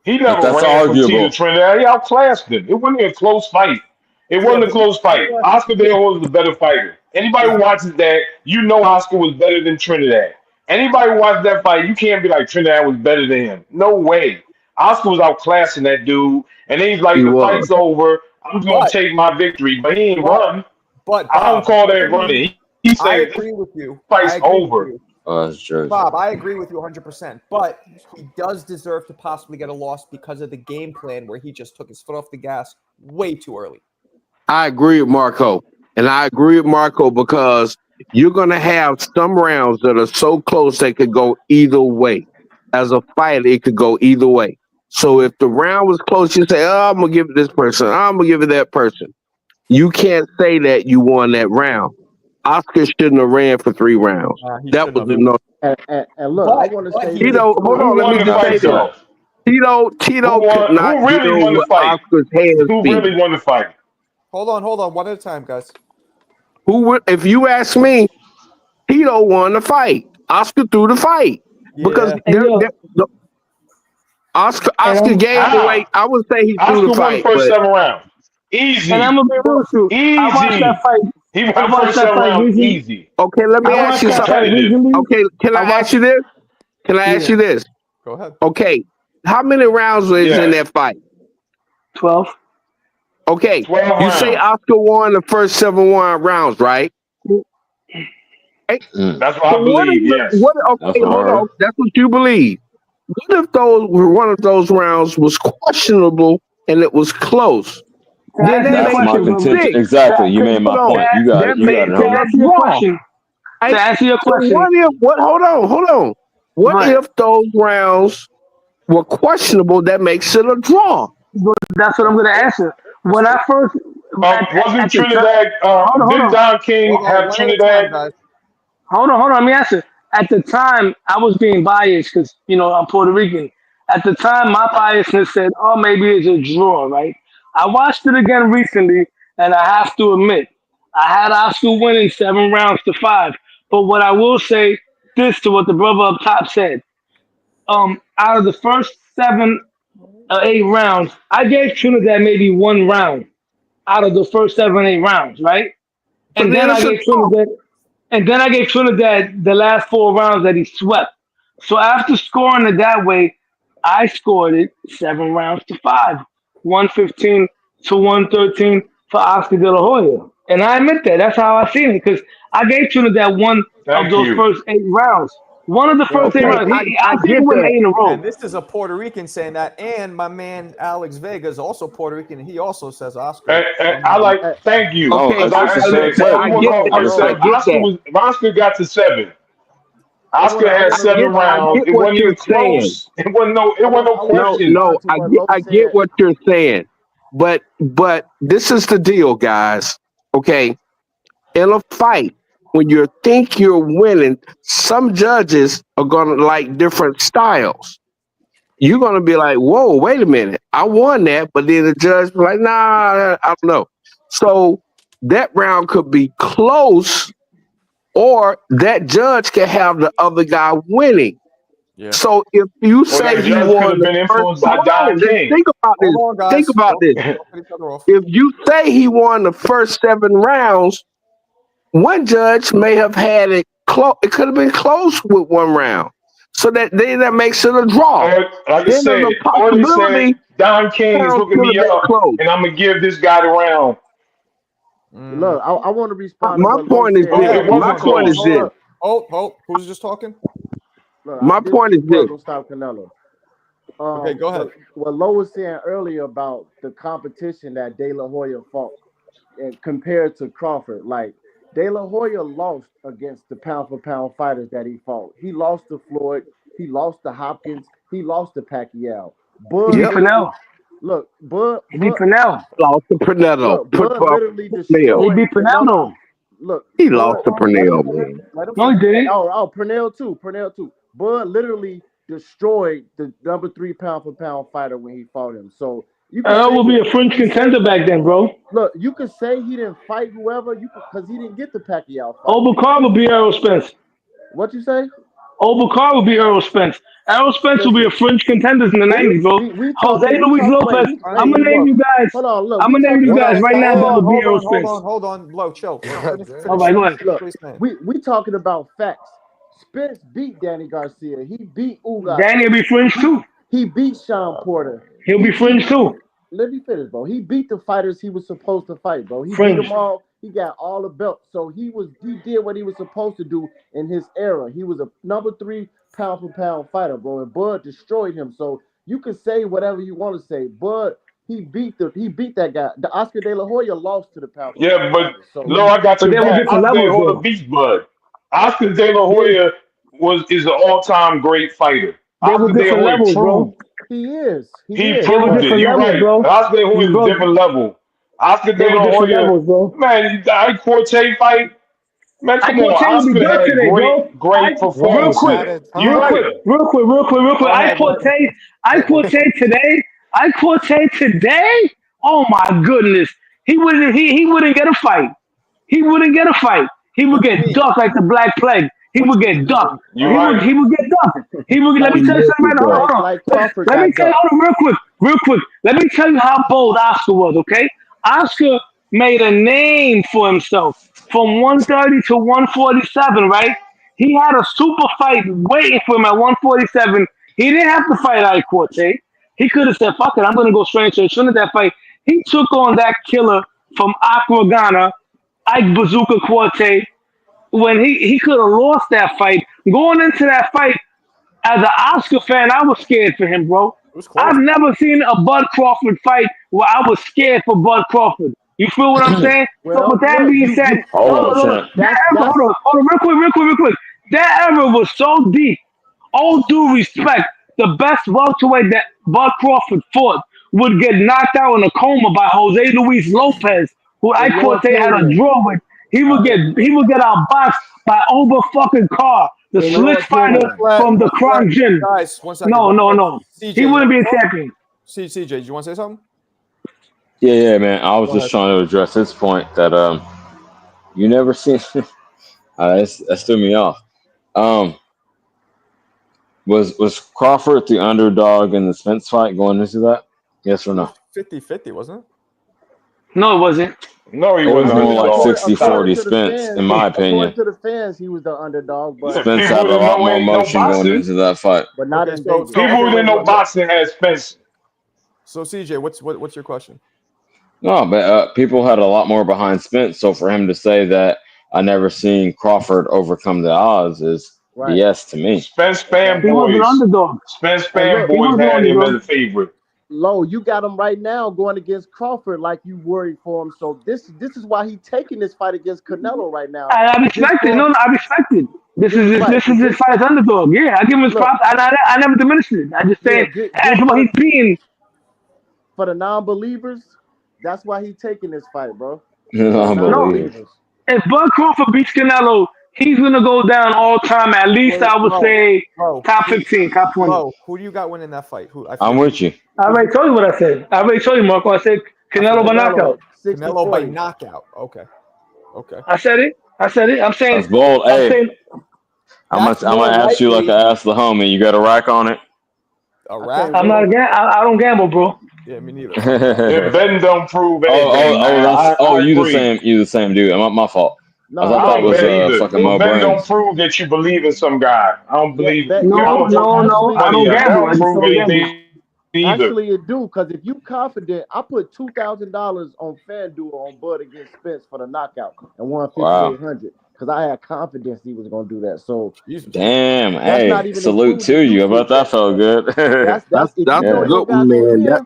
He but never that's ran from Tito arguable. Trinidad. He outclassed him. It wasn't a close fight. It Yeah, wasn't a but close fight. Oscar De La Hoya was the better fighter. Anybody who watches that, you know Oscar was better than Trinidad. Anybody who watched that fight, you can't be like Trinidad was better than him. No way. Oscar was outclassing that dude, and then he's like, He the was. fight's over. I'm going to but take my victory. But he ain't but run. but I don't Bob, call that doesn't running. mean He I said, this agree with you. I fight's agree with over. you. Oh, that's Jersey. Bob, I agree with you 100%. But he does deserve to possibly get a loss because of the game plan where he just took his foot off the gas way too early. I agree with Marco. And I agree with Marco because you're going to have some rounds that are so close they could go either way. As a fighter, it could go either way. So if the round was close, you say, oh, I'm going to give it this person. I'm going to give it that person. You can't say that you won that round. Oscar shouldn't have ran for 3 rounds. He That shouldn't was have. no. And look, I But want to but say he this. did Tito, do hold it. Who on, let won me the just Hold say fight, on. this. though? Tito Who could won? not Who really deal won the with fight? Oscar's hands Who being. really won the fight? Hold on. One at a time, guys. Who would? If you ask me, Tito won the fight. Oscar threw the fight because Yeah. And yo, Oscar and I'm gained the weight. How? I would say he threw the Oscar won the fight, first but 7 rounds. and I'm Easy. gonna be real with you. I watched that Easy. fight. He won I the watched first that seven fight rounds recently. easy. okay. Let It me I wasn't ask watched you that something. fight competitive. recently. Okay, can I I ask watched. you this? Can I ask Yeah, you this? Go ahead. Okay, how many rounds was in Yeah. that fight? 12. Okay, 12 you say rounds. Oscar won the first 7 rounds, right? Right? That's what So I believe. Yes. what? That's Okay, what I hold on. heard. That's what you believe. What if one of those rounds was questionable and it was close? To Then answer that your That's makes my it question, brother. contention. 6. Exactly. You made my Hold on. point. You got That it. You got makes it, To it homie. a answer your draw. question. To Right? answer your So question. hold on. What But if those rounds were questionable that makes it a draw? that's what I'm gonna answer. Let's When I take first Wasn't at the time, Trinidad? hold Didn't on. Don King hold on have one at a time, Trinidad? guys. Hold on. Let me answer. At the time, I was being biased because I'm Puerto Rican. At the time, my biasness said, "Oh, maybe it's a draw." Right? I watched it again recently, and I have to admit, I had Oscar winning 7 rounds to 5. But what I will say this to what the brother up top said. Out of the first 7 or 8 rounds, I gave Trinidad maybe 1 round out of the first 7, 8 rounds, right? So And then then I it's a gave draw. Trinidad the last 4 rounds that he swept. So after scoring it that way, I scored it 7 rounds to 5, 115 to 113 for Oscar De La Hoya. And I admit that. That's how I seen it because I gave Trinidad one of Thank those you. first 8 rounds. One of the Well, first eight Okay, rounds. I Oscar get can win that. 8 in a row. and this is a Puerto Rican saying that, and my man Alex Vega is also Puerto Rican, and he also says Oscar. And I like. Thank you. Oh, Okay, Because it's the I same said take. I everyone get called that. I first I seven. respect get it. Oscar that. was. Oscar got to 7. Oscar I had wanna seven I respond. rounds. get It what wasn't you're even saying. close. It wasn't no. It wasn't no I want to No, question. respond to what Low I get said. what you're saying. But this is the deal, guys. Okay, in a fight, when you think you're winning, some judges are gonna like different styles. You're gonna be like, "Whoa, wait a minute, I won that," but then the judge be like, "Nah, I don't know." So that round could be close, or that judge can have the other guy winning. Yeah. So if you Or say that he judge could won have the been first, influenced by hold Don on, just King. think about this. Hold on, Think guys. about this. Don't cut each other off. If you say he won the first 7 rounds, one judge may have had it close. It could have been close with 1 round. So that makes it a draw. Or like I Then there's said, a or they said possibility Don King is round hooking could have me been up, close. and I'm gonna give this guy the round. Mm. Look, I want to respond to My what Low point is Go said this. ahead. It real Hold My wasn't on. quick. Hold point on. is close. Hold this. on. Look, Who's just talking? My this point is bro this. gonna stop Canelo. Okay, go ahead. What Low was saying earlier about the competition that De La Hoya fought and compared to Crawford, like De La Hoya lost against the pound for pound fighters that he fought. He lost to Floyd, he lost to Hopkins, he lost to Pacquiao. He Bud beat Yep. literally Fennell. look, He beat Fennell. Lost to Pernetto. Bud literally Pernell. He destroyed beat Fennell Canelo. though. Look, He Bud. lost to Let him Pernell, finish. man. Let him No, he finish. didn't. Pernell too. Pernell too. Bud literally destroyed the number 3 pound for pound fighter when he fought him. So you could Earl say would be a you fringe could say contender back then, bro. look, you could say he didn't fight whoever you could because he didn't get the Pacquiao fight. Obakar would be Errol Spence. What you say? Obakar would be Errol Spence. Errol Spence would be a Listen, fringe contenders in the Who? 90s, bro. Jose we Luis talk wait, Lopez. we I'm hey gonna name Look. you guys. hold on, look, I'm we gonna name talking you One guys at a about right time. now Hold that on. would be Hold Errol on. Hold Spence. on. Hold on. Blow. Chill. Finish. All Finish. right, go Finish. ahead. look, What he's saying. we talking about facts. Spence beat Danny Garcia. He beat Ugas. Danny will be fringe He too. he beat Sean Porter. He'll be He fringe too. let me finish, bro. He beat the fighters he was supposed to fight, bro. He beat them Fringe. all. He got all the belts. So he did what he was supposed to do in his era. He was a number 3 pound for pound fighter, bro. And Bud destroyed him. So you can say whatever you want to say. Bud he beat that guy. The Oscar De La Hoya lost to the pound for Yeah, pound but fighter. So no, I got But your they were back. different Oscar De La levels Hoya though. beats Bud. Oscar De La he is Hoya is an all-time great fighter. They were Oscar De La different Hoya levels, bro. proved he is. He he is. They were proved But it. different You're levels, right. bro. Oscar De La Hoya is a Bro, different level. Oscar they De were La different Hoya, levels, bro. man, the Corte fight, man, I come on. Cortez will be Oscar done had today, bro. great Real One quick, at performances. a You're real quick, right. time. real quick, real quick, real quick. Go ahead. Let him. I Cortez today. I Cortez today. Oh my goodness. he wouldn't get a fight. He wouldn't get a fight. He would What do you get mean? ducked like the Black Plague. He What would you get mean? ducked. You Oh, right. He would get ducked. Let Like me tell you something right now. Hold on, hold on. like Crawford Let me got tell you, ducked. hold on, real quick. Let me tell you how bold Oscar was, okay? Oscar made a name for himself from 130 to 147, right? He had a super fight waiting for him at 147. He didn't have to fight Ike Forte. He could have said, fuck it, I'm going to go straight to the chin of that fight. He took on that killer from Accra, Ghana, Ike Bazooka Forte, when he could have lost that fight. Going into that fight, as an Oscar fan, I was scared for him, bro. it was close. I've never seen a Bud Crawford fight where I was scared for Bud Crawford. You feel what I'm saying? So Well, with that look, being said, Hold on, champ. that era, that's hold on, real quick. That era was so deep. All due respect, the best welterweight that Bud Crawford fought would get knocked out in a coma by Jose Luis Lopez, who in Ike your Forte had a opinion. draw with. In, He would get outboxed by over fucking Carr, the in your slick fighter opinion. from the One flat, Crown Gym. guys. 1 second. No. CJ, He you wouldn't want be to a talk? champion. CJ, do you want to say something? Yeah, man. I was Go just ahead. trying to address his point that you never seen. That threw me off. Um, was Crawford the underdog in the Spence fight going into that? Yes or It no? was 50-50, wasn't it? No, it wasn't. No, he It was wasn't more like underdog. According 60-40 to the Spence, in fans, my according opinion. to the fans, he was the underdog, Yeah, but Spence had people a that lot know more ain't no motion going boxing. into that fight. not Okay, in so Vegas. People okay, that wait, know wait, wait. boxing has Spence. So CJ, what's your question? No, but people had a lot more behind Spence. So for him to say that I never seen Crawford overcome the odds is Right. BS to me. Spence He Exactly. was an fanboys. underdog. Spence And look, He fanboys was an had him as underdog. a favorite. Low, you got him right now going against Crawford like you worried for him. So this is why he taking this fight against Canelo right now. I Just respect it. for I respect it. This just is right, his fight as underdog. Yeah, I give him his look, props. I never diminished it. I just yeah, saying, as just what he's being. for the non-believers, that's why he taking this fight, bro. For the No, Unbelievable. non-believers. if Bud Crawford beats Canelo, he's gonna go down all time. At least Wait, I would say Mo, top 15, top 20. who do you got winning that fight? Who I I'm forget with you. I already told you what I said. I already told you, Marco. I said I Canelo forget by Canelo, knockout. Canelo by 60-40. knockout. Okay. I said it. I'm That's saying. bold. I'm Hey, saying. That's I'm more gonna ask you like likely I asked the homie. You got a rack on it? a I can't rack. I'm wait. not a I don't gamble, bro. Yeah, me neither. Yeah, betting don't prove anything, man. That's I you the agree. same. You the same dude. My fault. I No, thought I that don't was bet either. fucking Mo Betting don't Brains. prove that you believe in some guy. I don't believe. You know, No, I'm putting I actually, don't money up. That gamble. don't I just prove don't gamble. anything either. actually, it do because if you confident, I put $2,000 on FanDuel on Bud against Spence for the knockout and won Wow. 5,800 because I had confidence he was gonna do that. So Jesus. Damn. that's not Hey, even salute including to the you. I bet Usyk that bet. felt good. That's if you That's a know Yeah. your good guy one, gonna man. win, That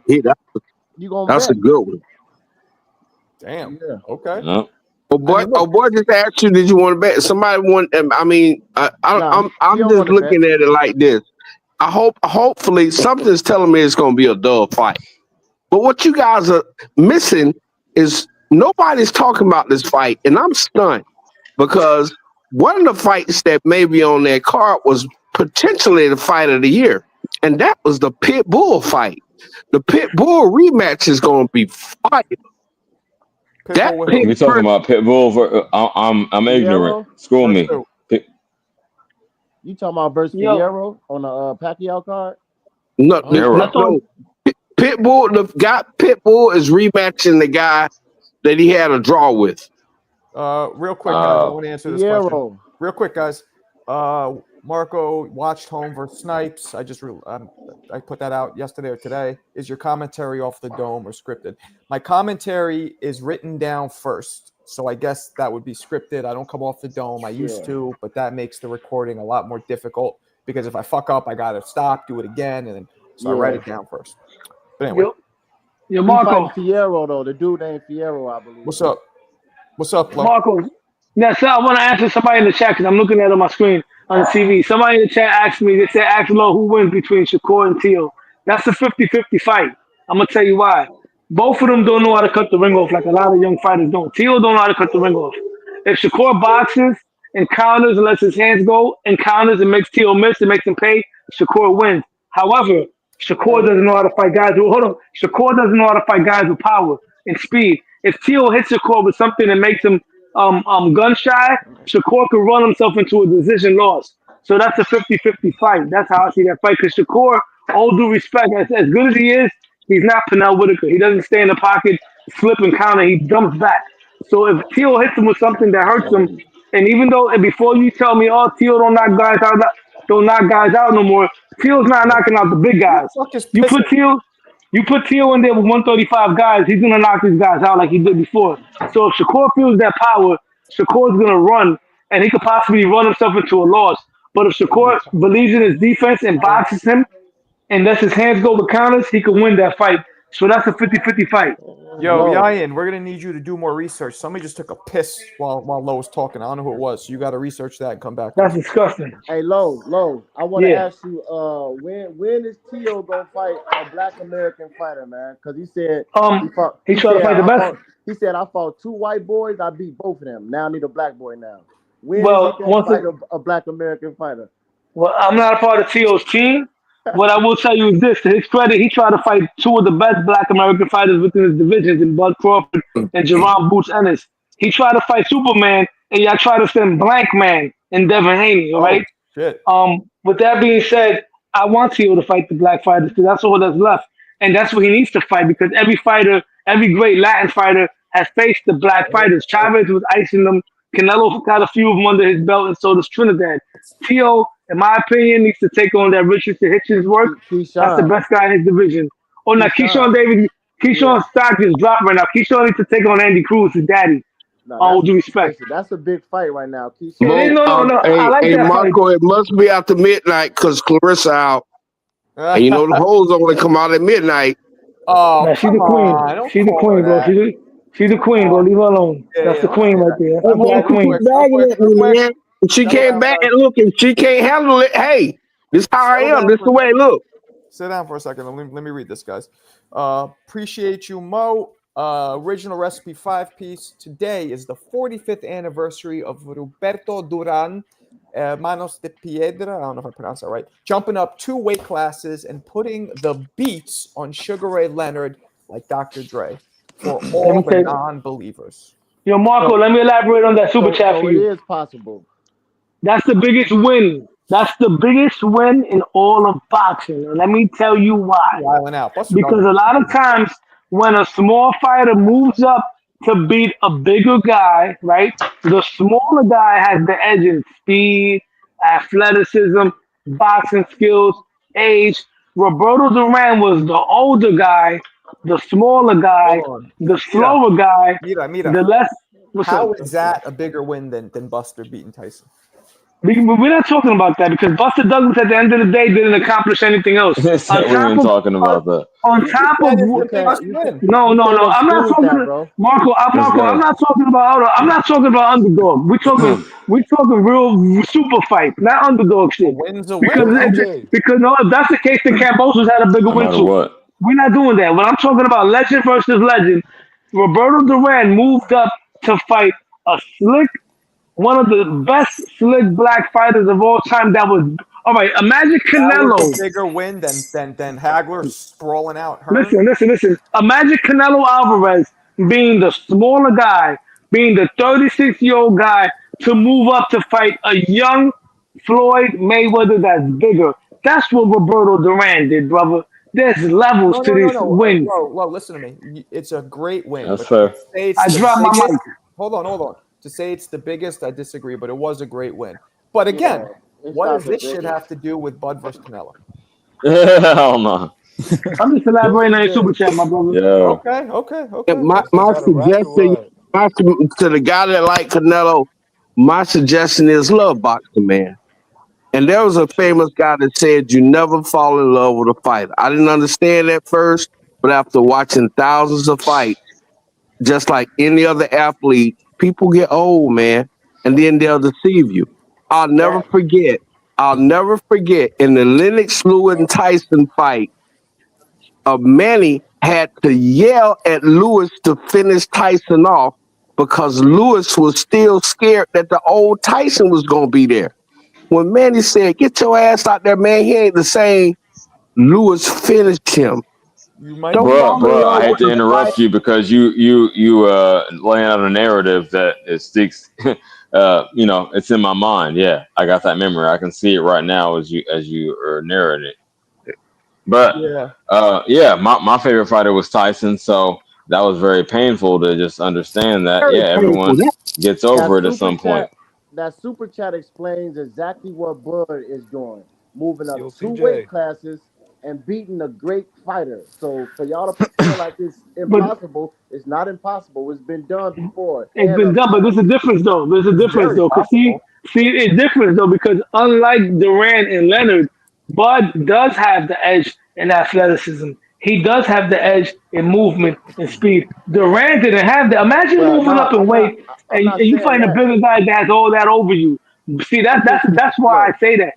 you gonna that's a bet. good one. Damn. Yeah. Okay. Yep. I mean, Oh look. boy, just asked you, did you want to bet? Somebody want. I mean, Nah, he I'm don't just want to bet. looking at it like this. Hopefully, something's telling me it's going to be a dub fight. But what you guys are missing is nobody's talking about this fight, and I'm stunned because one of the fights that may be on that card was potentially the fight of the year, and that was the Pit Bull fight. The Pit Bull rematch is going to be fire. That Pitbull with pit who? We talking about Pitbull. I'm ignorant. Fierro, School Versus me. who? you talking about versus Yo, Fierro on the Pacquiao card? no, Oh, no, I Arrow. thought no. Pitbull, the guy Pitbull is rematching the guy that he had a draw with. real quick, guys. I want to answer this question. Fierro. Real quick, guys. Marco watched Home versus Snipes. I put that out yesterday or today. Is your commentary off the dome or scripted? My commentary is written down first, so I guess that would be scripted. I don't come off the dome. I used to, but that makes the recording a lot more difficult because if I fuck up, I gotta stop, do it again, and then so I write it down first. But anyway, yo, He Marco. fighting Fierro though. The dude named Fierro, I believe. what's up? What's up, Flo? Marco. Now, so I want to answer somebody in the chat because I'm looking at it on my screen on the TV. Somebody in the chat asked me, they said, ask Lo who wins between Shakur and Teal. That's a 50-50 fight. I'm going to tell you why. Both of them don't know how to cut the ring off like a lot of young fighters don't. Teal don't know how to cut the ring off. If Shakur boxes and counters and lets his hands go and counters and makes Teal miss and makes him pay, Shakur wins. However, Shakur Hey, doesn't know how to fight guys who, hold on, Shakur doesn't know how to fight guys with power and speed. If Teal hits Shakur with something that makes him gun shy, Shakur could run himself into a decision loss. So that's a 50-50 fight. That's how I see that fight. Because Shakur, all due respect, as good as he is, he's not Pernell Whitaker. He doesn't stay in the pocket, flip and counter. He jumps back. So if Teal hits him with something that hurts him, and even though and before you tell me, oh, Teal don't knock guys out no more. Teal's not knocking out the big Who the guys. fuck is You put pissing? Teal, you put Teal in there with 135 guys, he's gonna knock these guys out like he did before. So if Shakur feels that power, Shakur's gonna run, and he could possibly run himself into a loss. But if Shakur believes in his defense and boxes him and lets his hands go with counters, he could win that fight. So that's a 50-50 fight. Yo, Low. Yayin, we're gonna need you to do more research. Somebody just took a piss while Lo was talking. I don't know who it was. So you got to research that and come back. to That's us. disgusting. Hey, Low. I want to Yeah. ask you, when is Tio gonna fight a Black American fighter, man? Because he said He tried to fight the best. He said I fought 2 white boys. I beat both of them. Now I need a black boy now. When is Well, he gonna fight a Black American fighter? Well, I'm not a part of T.O.'s team. What I will tell you is this: to his credit, he tried to fight 2 of the best Black American fighters within his divisions, in Bud Crawford and Jerron Boots Ennis. He tried to fight Superman, and y'all tried to send Blank Man and Devin Haney. All right. Shit. With that being said, I want T.O. to fight the black fighters because that's all that's left, and that's what he needs to fight because every fighter, every great Latin fighter, has faced the black fighters. Chavez was icing them. Canelo got a few of them under his belt, and so does Trinidad. T.O., in my opinion, needs to take on that Richardson Hitchens work. That's the best guy in his division. Oh, now Keyshawn's stock just dropped right now. Keyshawn needs to take on Andy Cruz, his daddy. All due respect. That's a big fight right now. Yeah, no. I like Hey, that Marco, fight. it must be after midnight because Clarissa out. And you know the hoes only come out at midnight. Oh, Nah, she's the come queen. on. Don't She's the call queen, her bro. that. She's the queen, bro. Leave her alone. Yeah, That's the yeah, queen yeah. right there. That's Hey, a black she queen. bagging at me, man. And she came back and look, and she can't handle it. Hey, this how I am. This the way it look. Sit down for a second. Let me read this, guys. Appreciate you, Mo. Original recipe 5-piece. Today is the 45th anniversary of Roberto Duran, Manos de Piedra. I don't know if I pronounced that right. Jumping up 2 weight classes and putting the beats on Sugar Ray Leonard like Dr. Dre for all the non-believers. Yo, Marco, let me elaborate on that super chat for you. It is possible. That's the biggest win. That's the biggest win in all of boxing. And let me tell you why. Wilding out. Because a lot of times when a small fighter moves up to beat a bigger guy, right? The smaller guy has the edge in speed, athleticism, boxing skills, age. Roberto Duran was the older guy, the smaller guy, the slower guy, the less. How is that a bigger win than Buster beating Tyson? We're not talking about that because Buster Douglas at the end of the day didn't accomplish anything else. we ain't talking about that. On top of no, I'm not talking, Marco. I'm not talking about. I'm not talking about underdog. We're talking real super fight, not underdog shit. Because no, if that's the case, then Cambosos had a bigger win too. What? We're not doing that. When I'm talking about legend versus legend, Roberto Duran moved up to fight a one of the best slick black fighters of all time. That was all right. Imagine Canelo. That was a bigger win than Hagler sprawling out. Listen. Imagine Canelo Alvarez being the smaller guy, being the 36-year-old guy to move up to fight a young Floyd Mayweather that's bigger. That's what Roberto Duran did, brother. There's levels to this win. Well, listen to me. It's a great win. That's fair. I dropped my mic. Hold on. To say it's the biggest, I disagree, but it was a great win. But again, what does this shit have to do with Bud versus Canelo? Hell no. I'm just elaborating on your super chat, my brother. Yeah. Okay. My suggestion to the guy that like Canelo, my suggestion is love boxing, man. And there was a famous guy that said you never fall in love with a fighter. I didn't understand that first, but after watching thousands of fights, just like any other athlete, people get old, man, and then they'll deceive you. I'll never forget in the Lennox Lewis and Tyson fight, Manny had to yell at Lewis to finish Tyson off because Lewis was still scared that the old Tyson was going to be there. When Manny said, "Get your ass out there, man, he ain't the same," Lewis finished him. You might Don't be fall Bruh, in right. bruh, love I hate with to a fight. interrupt you because you laying out a narrative that it sticks. It's in my mind. Yeah, I got that memory. I can see it right now as you are narrating it. But Yeah. yeah, my favorite fighter was Tyson, so that was very painful to just understand that. Very Yeah, painful. everyone gets That over it at super some point. chat, that super chat explains exactly what Bud is doing, moving up Yo, two weight CJ. classes and beating a great fighter. So for y'all to pretend like it's But impossible, it's not impossible. It's been done before it's and been other done, but there's times. a difference though. There's a It's difference very though. Cause possible. it's different though because unlike Durant and Leonard, Bud does have the edge in athleticism. He does have the edge in movement and speed. Durant didn't have that. Imagine Well, moving no, up in weight I'm and not you saying find a that. bigger guy that has all that over you. See, I'm just that's why I look. say that.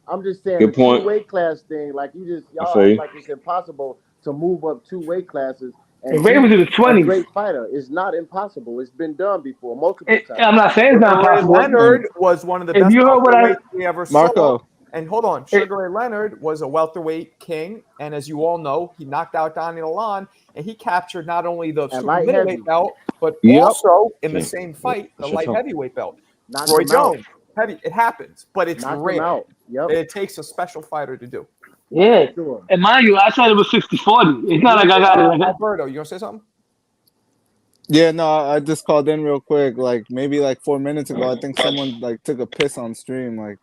I'm just saying the Good two point. weight class thing. Like I y'all feel act you. like it's impossible to move up two weight classes And and Ray beat was in the a 20s. great fighter. It's not impossible. It's been done before multiple I'm times. not saying it's not Sugar Ray possible. Leonard was one of the If best you heard what I welterweights we ever saw. Marco. And hold on, it, Sugar Ray Leonard was a welterweight king, and as you all know, he knocked out Donnie Lalonde, and he captured not only the At super light middleweight heavy, belt, but Yep. also in the King. same fight, the light heavyweight belt. knocked Roy him out. Jones, heavy. It happens, but it's Knocked him rare. out. Yep, It takes a special fighter to do. for yeah. sure. And mind you, I said it was 60-40. It's not Real like I quick, got it like that. Alberto, you gonna say something? Yeah, no, I just called in real quick. Like maybe like 4 minutes ago, I think someone like took a piss on stream. Like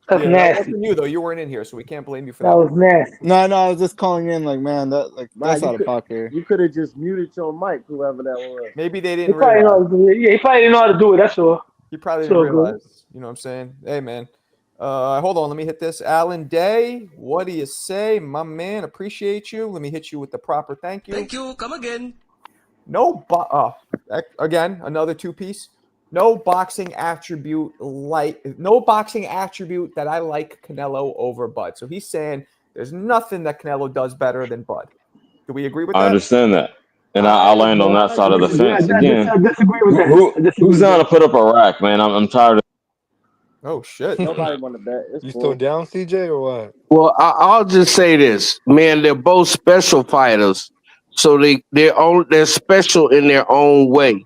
That's Yeah, that nasty. wasn't you though. You weren't in here, so we can't blame you for That that was one. nasty. no, I was just calling in. Like man, Wow, that's out of pocket. you could have just muted your mic, whoever that was. Maybe they He didn't probably realize. know how to do it. Yeah, he probably didn't know how to do it. That's all. He probably didn't So good. realize. You know what I'm saying? Hey, man. Hold on. Let me hit this. Alan Day, what do you say, my man? Appreciate you. Let me hit you with the proper thank you. Thank you. Come again. No, again, another two-piece. No boxing attribute that I like Canelo over Bud. So he's saying there's nothing that Canelo does better than Bud. Do we agree with I that? understand that, and I I land on that I side of agree the with Yeah, that. fence again. I disagree with Who, that. who I disagree who's with down that. to put up a rack, man? I'm tired of. Oh shit. Nobody want to bet. It's You still cool. down, CJ, or what? Well, I'll just say this, man. They're both special fighters, so they're special in their own way.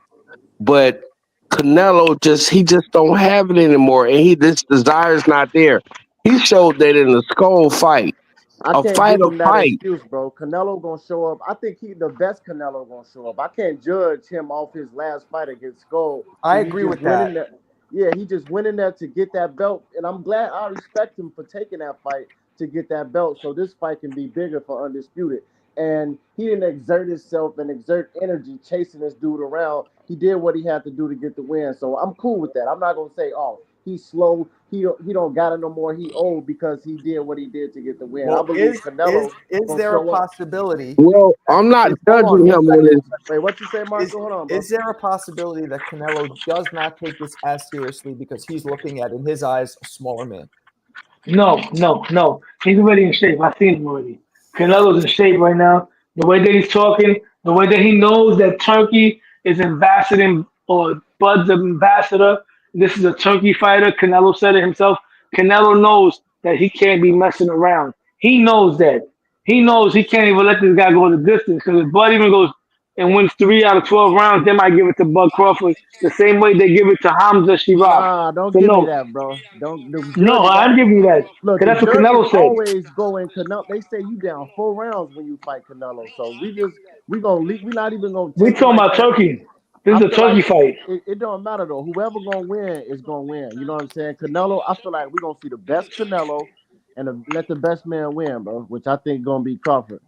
But Canelo he just don't have it anymore, and this desire's not there. He showed that in the Skull fight, I a can't fight, give a him that fight. excuse, bro. Canelo gonna show up. I think the best Canelo gonna show up. I can't judge him off his last fight against Skull. I He agree just with went that. in there. Yeah, he just went in there to get that belt, and I'm glad. I respect him for taking that fight to get that belt, so this fight can be bigger for Undisputed. And he didn't exert himself and exert energy chasing this dude around. He did what he had to do to get the win, so I'm cool with that. I'm not gonna say, oh, he's slow. He don't got it no more. He old because he did what he did to get the win. I Well, believe is Canelo is gonna there a show up. possibility Well, that I'm not Hold on judging one him on second. his. Wait, what you say, is Marco? Hold on, bro. is there a possibility that Canelo does not take this as seriously because he's looking at, in his eyes, a smaller man? No. He's already in shape. I've seen him already. Canelo's in shape right now. The way that he's talking, the way that he knows that Turkey is ambassador or Bud's ambassador. This is a Turkey fighter. Canelo said it himself. Canelo knows that he can't be messing around. He knows that. He knows he can't even let this guy go the distance because if Bud even goes and wins 3 out of 12 rounds, they might give it to Bud Crawford the same way they give it to Hamza Shiraz. Nah, don't So give me no, that, bro. Don't the no, judges. I'm giving you that Look, because the that's what judges Canelo said. always go in Canelo. They say you down 4 rounds when you fight Canelo. So we not even gonna We take it talking like about that. Turkey. This I is a feel like Turkey fight. it don't matter though. Whoever gonna win is gonna win. You know what I'm saying? Canelo. I feel like we're gonna see the best Canelo and let the best man win, bro. Which I think gonna be Crawford.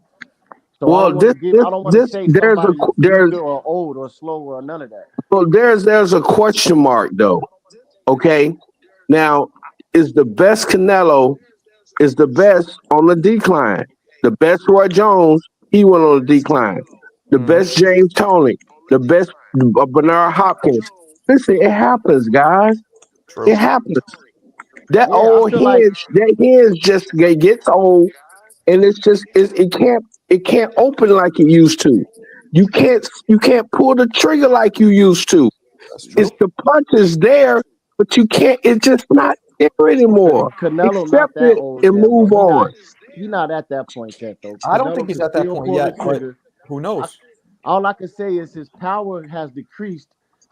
So I Well, don't want to give. I don't want to say somebody that's there's weaker or old or slow or none of that. well there's a question mark though. Okay, now is the best on the decline. The best Roy Jones, he went on the decline. The Mm-hmm. best James Tony, the best Bernard Hopkins. Listen, it happens, guys. It True. happens. That Yeah, I old feel like hinge just gets old, and it can't open like it used to. You can't pull the trigger like you used to. That's It's true. the punch is there, but you can't. It's just not there anymore. Canelo not Accept that it old and yet, bro. move on. He not at that point yet though. I don't think Canelo he's can at that still point pull the yet, but trigger. who knows? All I can say is his power has decreased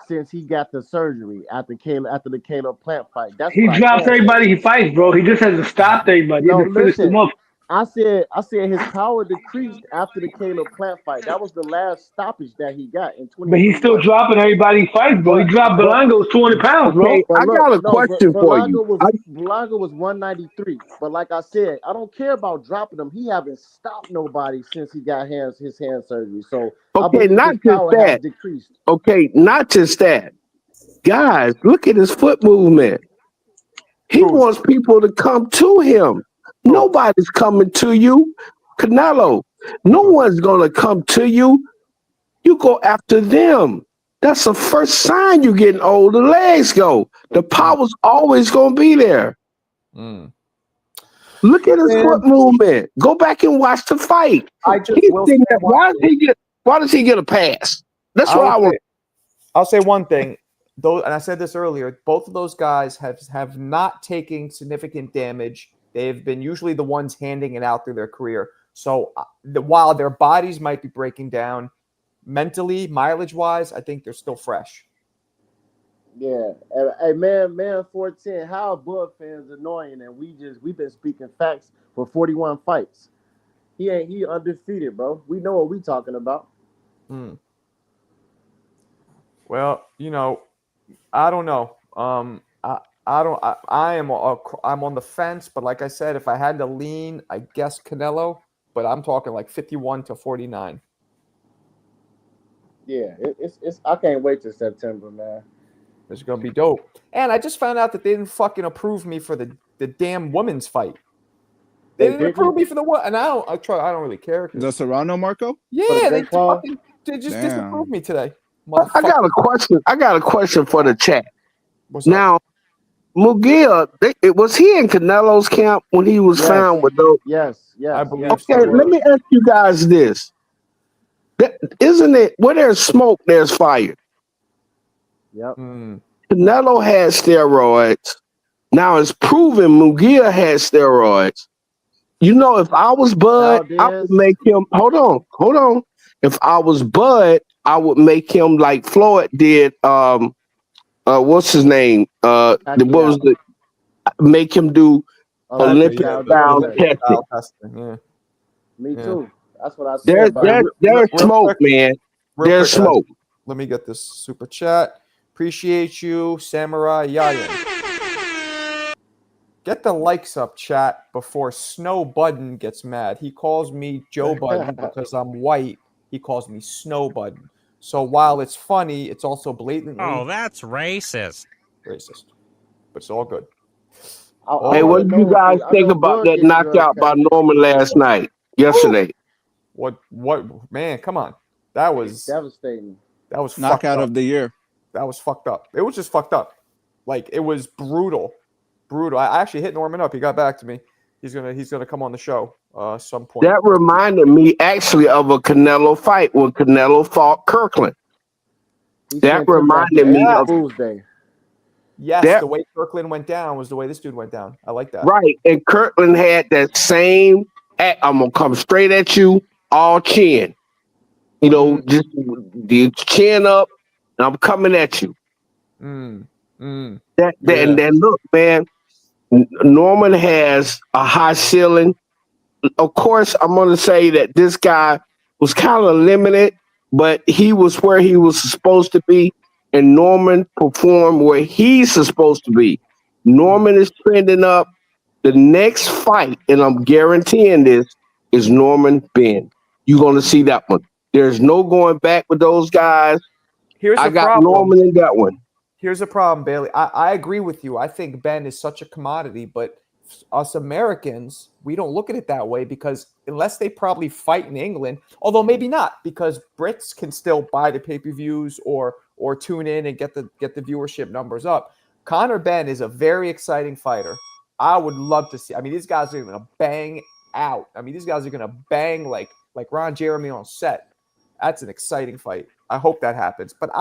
since he got the surgery after the Caleb Plant fight. That's He what I drops can say. everybody he fights, bro. He just hasn't stopped everybody. He No, hasn't finished them listen. off. I said his power decreased after the Caleb Plant fight. That was the last stoppage that he got in But he's still 2021. dropping everybody he fights, bro. He But dropped but Belango's 200 pounds, Okay, bro. but I look, got a no, question for you. Belaga was 193. But like I said, I don't care about dropping him. He haven't stopped nobody since he got his hand surgery. So I Okay, believe not his just power has that. decreased. Okay, not just that. Guys, look at his foot movement. He Who's? wants people to come to him. Who? Nobody's coming to you. Canelo, no one's going to come to you. You go after them. That's the first sign you're getting old. The legs go. The power's always going to be there. Mm. Look at his Man, foot movement. Go back and watch the fight. I just He's will say thinking, one thing. why does he get a pass? That's I what will I want. say, I'll say one thing. Though, and I said this earlier, both of those guys have not taken significant damage. They've been usually the ones handing it out through their career. So while their bodies might be breaking down mentally, mileage-wise, I think they're still fresh. Yeah. Hey man, 410, how are Bud fans annoying and we've been speaking facts for 41 fights. He undefeated, bro. We know what we talking about. Hmm. Well, I don't know. I don't. I'm on the fence, but like I said, if I had to lean, I guess Canelo. But I'm talking like 51-49. Yeah, it's I can't wait till September, man. It's gonna be dope. And I just found out that they didn't fucking approve me for the damn women's fight. They didn't approve me for the what? And I don't really care. The Serrano Marco? Yeah, they just Damn. disapproved me today. I got a question. I got a question for the chat. What's up? Now, Mugia, was he in Canelo's camp when he was found with those? Yes. I believe yes, so. Okay, let me ask you guys this. Isn't it where there's smoke, there's fire? Yep. Canelo had steroids. Now it's proven Mugia had steroids. You know, if I was Bud, I would make him hold on. If I was Bud, I would make him like Floyd did. What's his name? Make him do Olympic style testing. Yeah. Me too. That's what I said. There's smoke, man. There's smoke. Let me get this super chat. Appreciate you, Samurai Yayan. Get the likes up, chat, before Snow Budden gets mad. He calls me Joe Budden because I'm white. He calls me Snow Budden. So while it's funny, it's also blatantly that's racist. Racist. But it's all good. Hey, what did you guys think about that knockout by Norman last night? Yesterday. What man, come on. That was devastating. That was knockout of the year. That was fucked up. It was just fucked up. Like it was brutal. I actually hit Norman up. He got back to me. He's gonna come on the show some point. That reminded me actually of a Canelo fight when Canelo fought Kirkland. That reminded me of Tuesday. Yes, the way Kirkland went down was the way this dude went down. I like that. Right, and Kirkland had that same act. I'm gonna come straight at you, all chin. You know, just the chin up, and I'm coming at you. And then look, man, Norman has a high ceiling. Of course, I'm going to say that this guy was kind of limited, but he was where he was supposed to be, and Norman performed where he's supposed to be. Norman is trending up. The next fight, and I'm guaranteeing this, is Norman Ben. You're going to see that one. There's no going back with those guys. I got Norman in that one. Here's the problem, Bailey. I agree with you. I think Ben is such a commodity, but us Americans, we don't look at it that way because unless they probably fight in England, although maybe not, because Brits can still buy the pay-per-views or tune in and get the viewership numbers up. Conor Ben is a very exciting fighter. I would love to see. I mean, these guys are going to bang out. I mean, these guys are going to bang like Ron Jeremy on set. That's an exciting fight. I hope that happens. But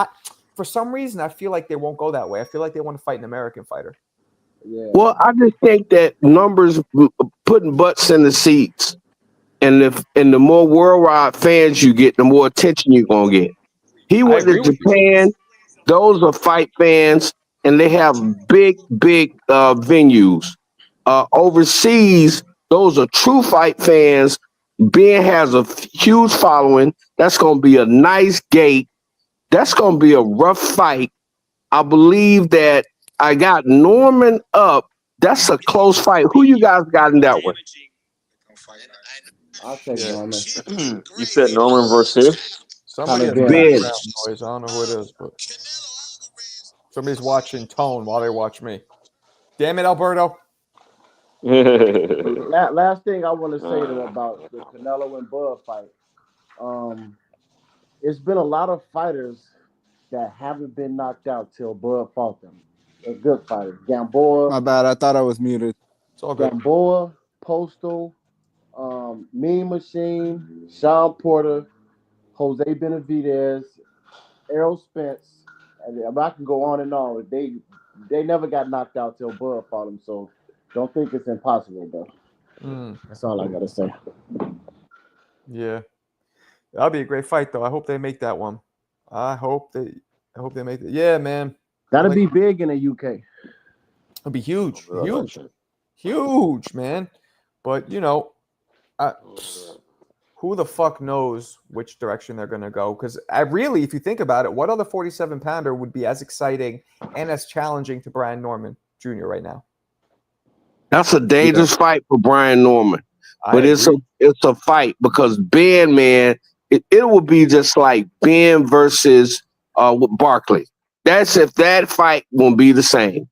for some reason, I feel like they won't go that way. I feel like they want to fight an American fighter. Yeah. Well, I just think that numbers putting butts in the seats, and the more worldwide fans you get, the more attention you're gonna get. He I went to agree with you. Japan. Those are fight fans, and they have big venues. Overseas, those are true fight fans. Ben has a huge following. That's going to be a nice gate. That's going to be a rough fight. I believe that I got Norman up. That's a close fight. Who you guys got in that one? I'll take Yeah. Norman. You said Norman versus Somebody Conor has Ben. Ben. background noise. I don't know who it is, but somebody's watching Tone while they watch me. Damn it, Alberto. who? Last thing I want to say about the Canelo and Bud fight. Um, it's been a lot of fighters that haven't been knocked out till Bud fought them. They're good fighters. My bad. I thought I was muted. It's all good. Gamboa, Postal, Mean Machine, Sean Porter, Jose Benavidez, Errol Spence. And I can go on and on. They never got knocked out till Bud fought them. So don't think it's impossible, though. That's all I gotta say. Yeah. That'll be a great fight, though. I hope they make that one. I hope they make it. Yeah, man. That'll be big in the UK. It'll be huge. Huge, man. But, who the fuck knows which direction they're going to go? Because really, if you think about it, what other 47-pounder would be as exciting and as challenging to Brian Norman Jr. right now? That's a dangerous fight for Brian Norman. But it's agree. a fight because Ben, man, it will be just like Ben versus with Barkley. That's if that fight won't be the same.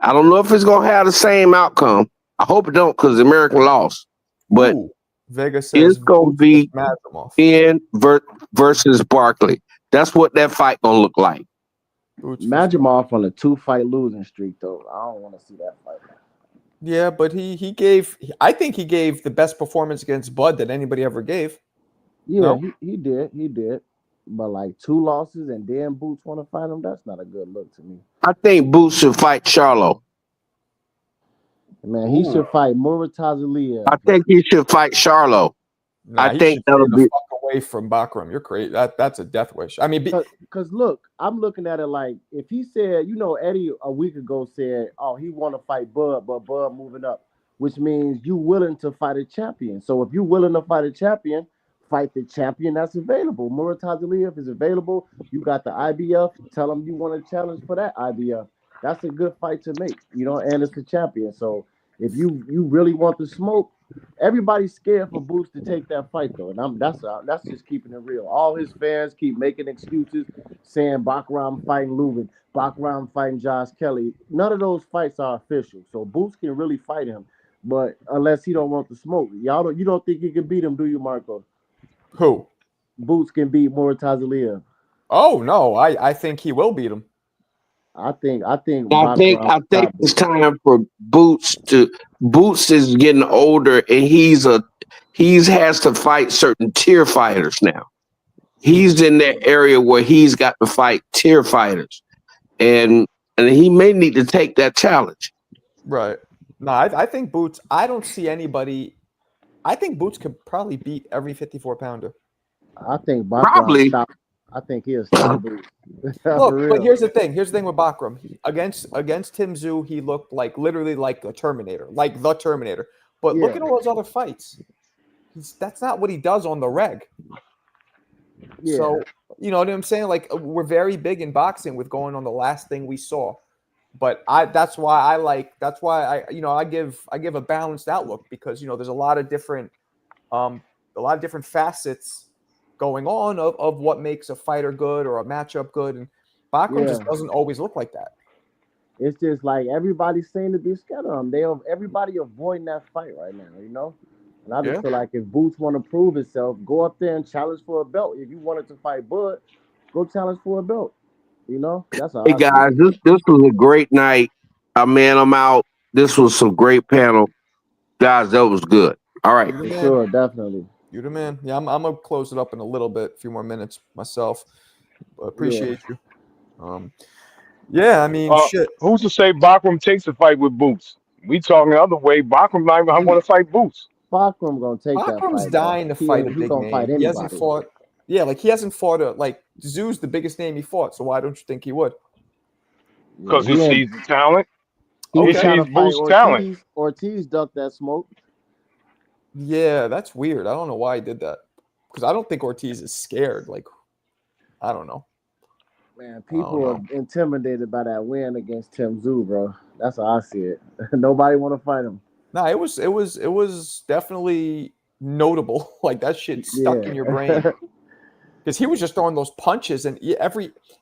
I don't know if it's gonna have the same outcome. I hope it don't because the American lost. But Vegas says it's gonna be Ben versus Barkley. That's what that fight gonna look like. Majimov on a 2-fight losing streak, though. I don't want to see that fight. Yeah, but I think he gave the best performance against Bud that anybody ever gave. Yeah, No? he did. But like 2 losses and then Boots want to fight him, that's not a good look to me. I think Boots should fight Charlo. Man, he should fight Murtaza Aliyev. I think he should fight Charlo. I think that'll be the fuck away from Bakram. You're crazy. That's a death wish. I mean, because look, I'm looking at it like if he said, Eddie a week ago said, oh, he want to fight Bud, but Bud moving up, which means you willing to fight a champion. So if you're willing to fight a champion, fight the champion that's available. Murtaza Aliyev is available. You got the IBF. Tell him you want to challenge for that IBF. That's a good fight to make, and it's a champion. So if you really want the smoke, everybody's scared for Boots to take that fight, though, and that's just keeping it real. All his fans keep making excuses, saying Bakram fighting Lubin, Bakram fighting Josh Kelly. None of those fights are official, so Boots can really fight him, but unless he don't want the smoke, you don't think he can beat him, do you, Marco? Who? Boots can beat Murtaza Aliyev. Oh no, I think he will beat him. I think it's time for Boots to. Boots is getting older, and he has to fight certain tier fighters now. He's in that area where he's got to fight tier fighters, and he may need to take that challenge. Right. No, I think Boots. I don't see anybody. I think Boots could probably beat every 54-pounder. I think Bakram I think he'll stop Boots. Look, but here's the thing. Here's the thing with Bakram. Against Tim Tszyu, he looked literally like a Terminator, like the Terminator. But look at all those other fights. That's not what he does on the reg. Yeah. So, you know what I'm saying? Like, we're very big in boxing with going on the last thing we saw. But that's why I give a balanced outlook because, there's a lot of different facets going on of what makes a fighter good or a matchup good, and Bakram just doesn't always look like that. It's just like everybody's saying to be scared of him. Everybody avoiding that fight right now, And I just feel like if Boots want to prove himself, go up there and challenge for a belt. If you wanted to fight Bud, go challenge for a belt. That's all. Hey guys, this was a great night. Man, I'm out. This was some great panel, guys. That was good. All right, for sure, definitely. You're the man. Yeah, I'm gonna close it up in a little bit, a few more minutes myself. Appreciate you. Yeah, I mean, shit. Who's to say Bachram takes a fight with Boots? We talking the other way. Bachram not even want to fight Boots. Bachram gonna take that Bakram's fight, bro. dying to fight a He big gonna fight name. He hasn't anybody. fought. Yeah, like he hasn't fought like Zoo's the biggest name he fought. So why don't you think he would? Because Yeah, he sees the talent. he He was Okay. trying sees to fight Boots' talent. Ortiz. Ortiz ducked that smoke. Yeah, that's weird. I don't know why he did that. Because I don't think Ortiz is scared. Like, I don't know. Man, I don't people are know. intimidated by that win against Tim Tszyu, bro. That's how I see it. Nobody want to fight him. No, it was definitely notable. Like that shit stuck in your brain. Yeah. Because he was just throwing those punches, and it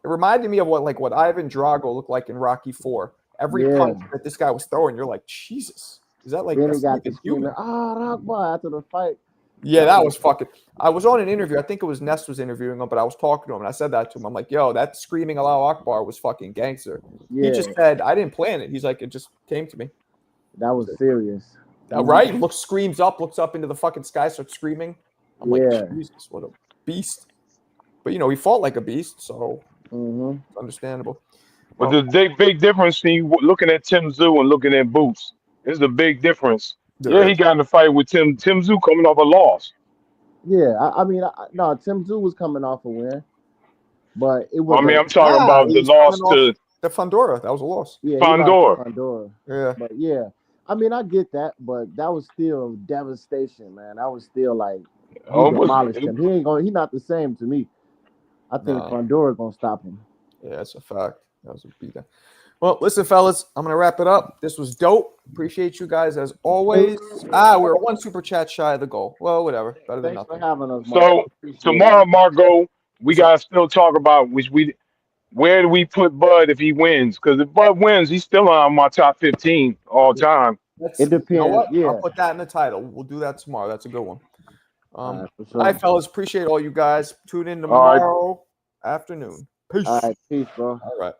reminded me of what Ivan Drago looked like in Rocky IV. Every Yeah. punch that this guy was throwing, you're like, Jesus, is that like Then he that's got not to even screaming, human? Rakba after the fight. Yeah, that was fucking. I was on an interview. I think it was Ness was interviewing him, but I was talking to him, and I said that to him. I'm like, yo, that screaming Allahu Akbar was fucking gangster. Yeah, He just said, I didn't plan it. He's like, it just came to me. that was serious. Right? Screams up, looks up into the fucking sky, starts screaming. I'm Yeah. like, Jesus, what a beast. But, he fought like a beast, so Mm-hmm. it's understandable. But the big difference in you looking at Tim Tszyu and looking at Boots. There's a big difference. There He is. got in a fight with Tim Tszyu coming off a loss. Yeah, I mean, no, Tim Tszyu was coming off a win, but it was I'm talking Nah, about he the was loss coming off to the Fundora. That was a loss. yeah, he lost Fandor. to Pandora. Yeah. But yeah, I mean, I get that, but that was still devastation, man. That was still like he demolished him. He not the same to me. I think Nah. Pandora gonna stop him. Yeah, that's a fact. That was a beatdown. Well, listen, fellas, I'm going to wrap it up. This was dope. Appreciate you guys as always. We're one super chat shy of the goal. Well, whatever. Better than Thanks for nothing. having us, So Marco. Appreciate tomorrow, it. Margot, we What's up? gotta still talk about where do we put Bud if he wins? Because if Bud wins, he's still on my top 15 all time. That's, It you know depends. what? Yeah. I'll put that in the title. We'll do that tomorrow. That's a good one. For All sure. right, fellas. Appreciate all you guys. Tune in All right. tomorrow afternoon. Peace. All right, peace, bro. All right.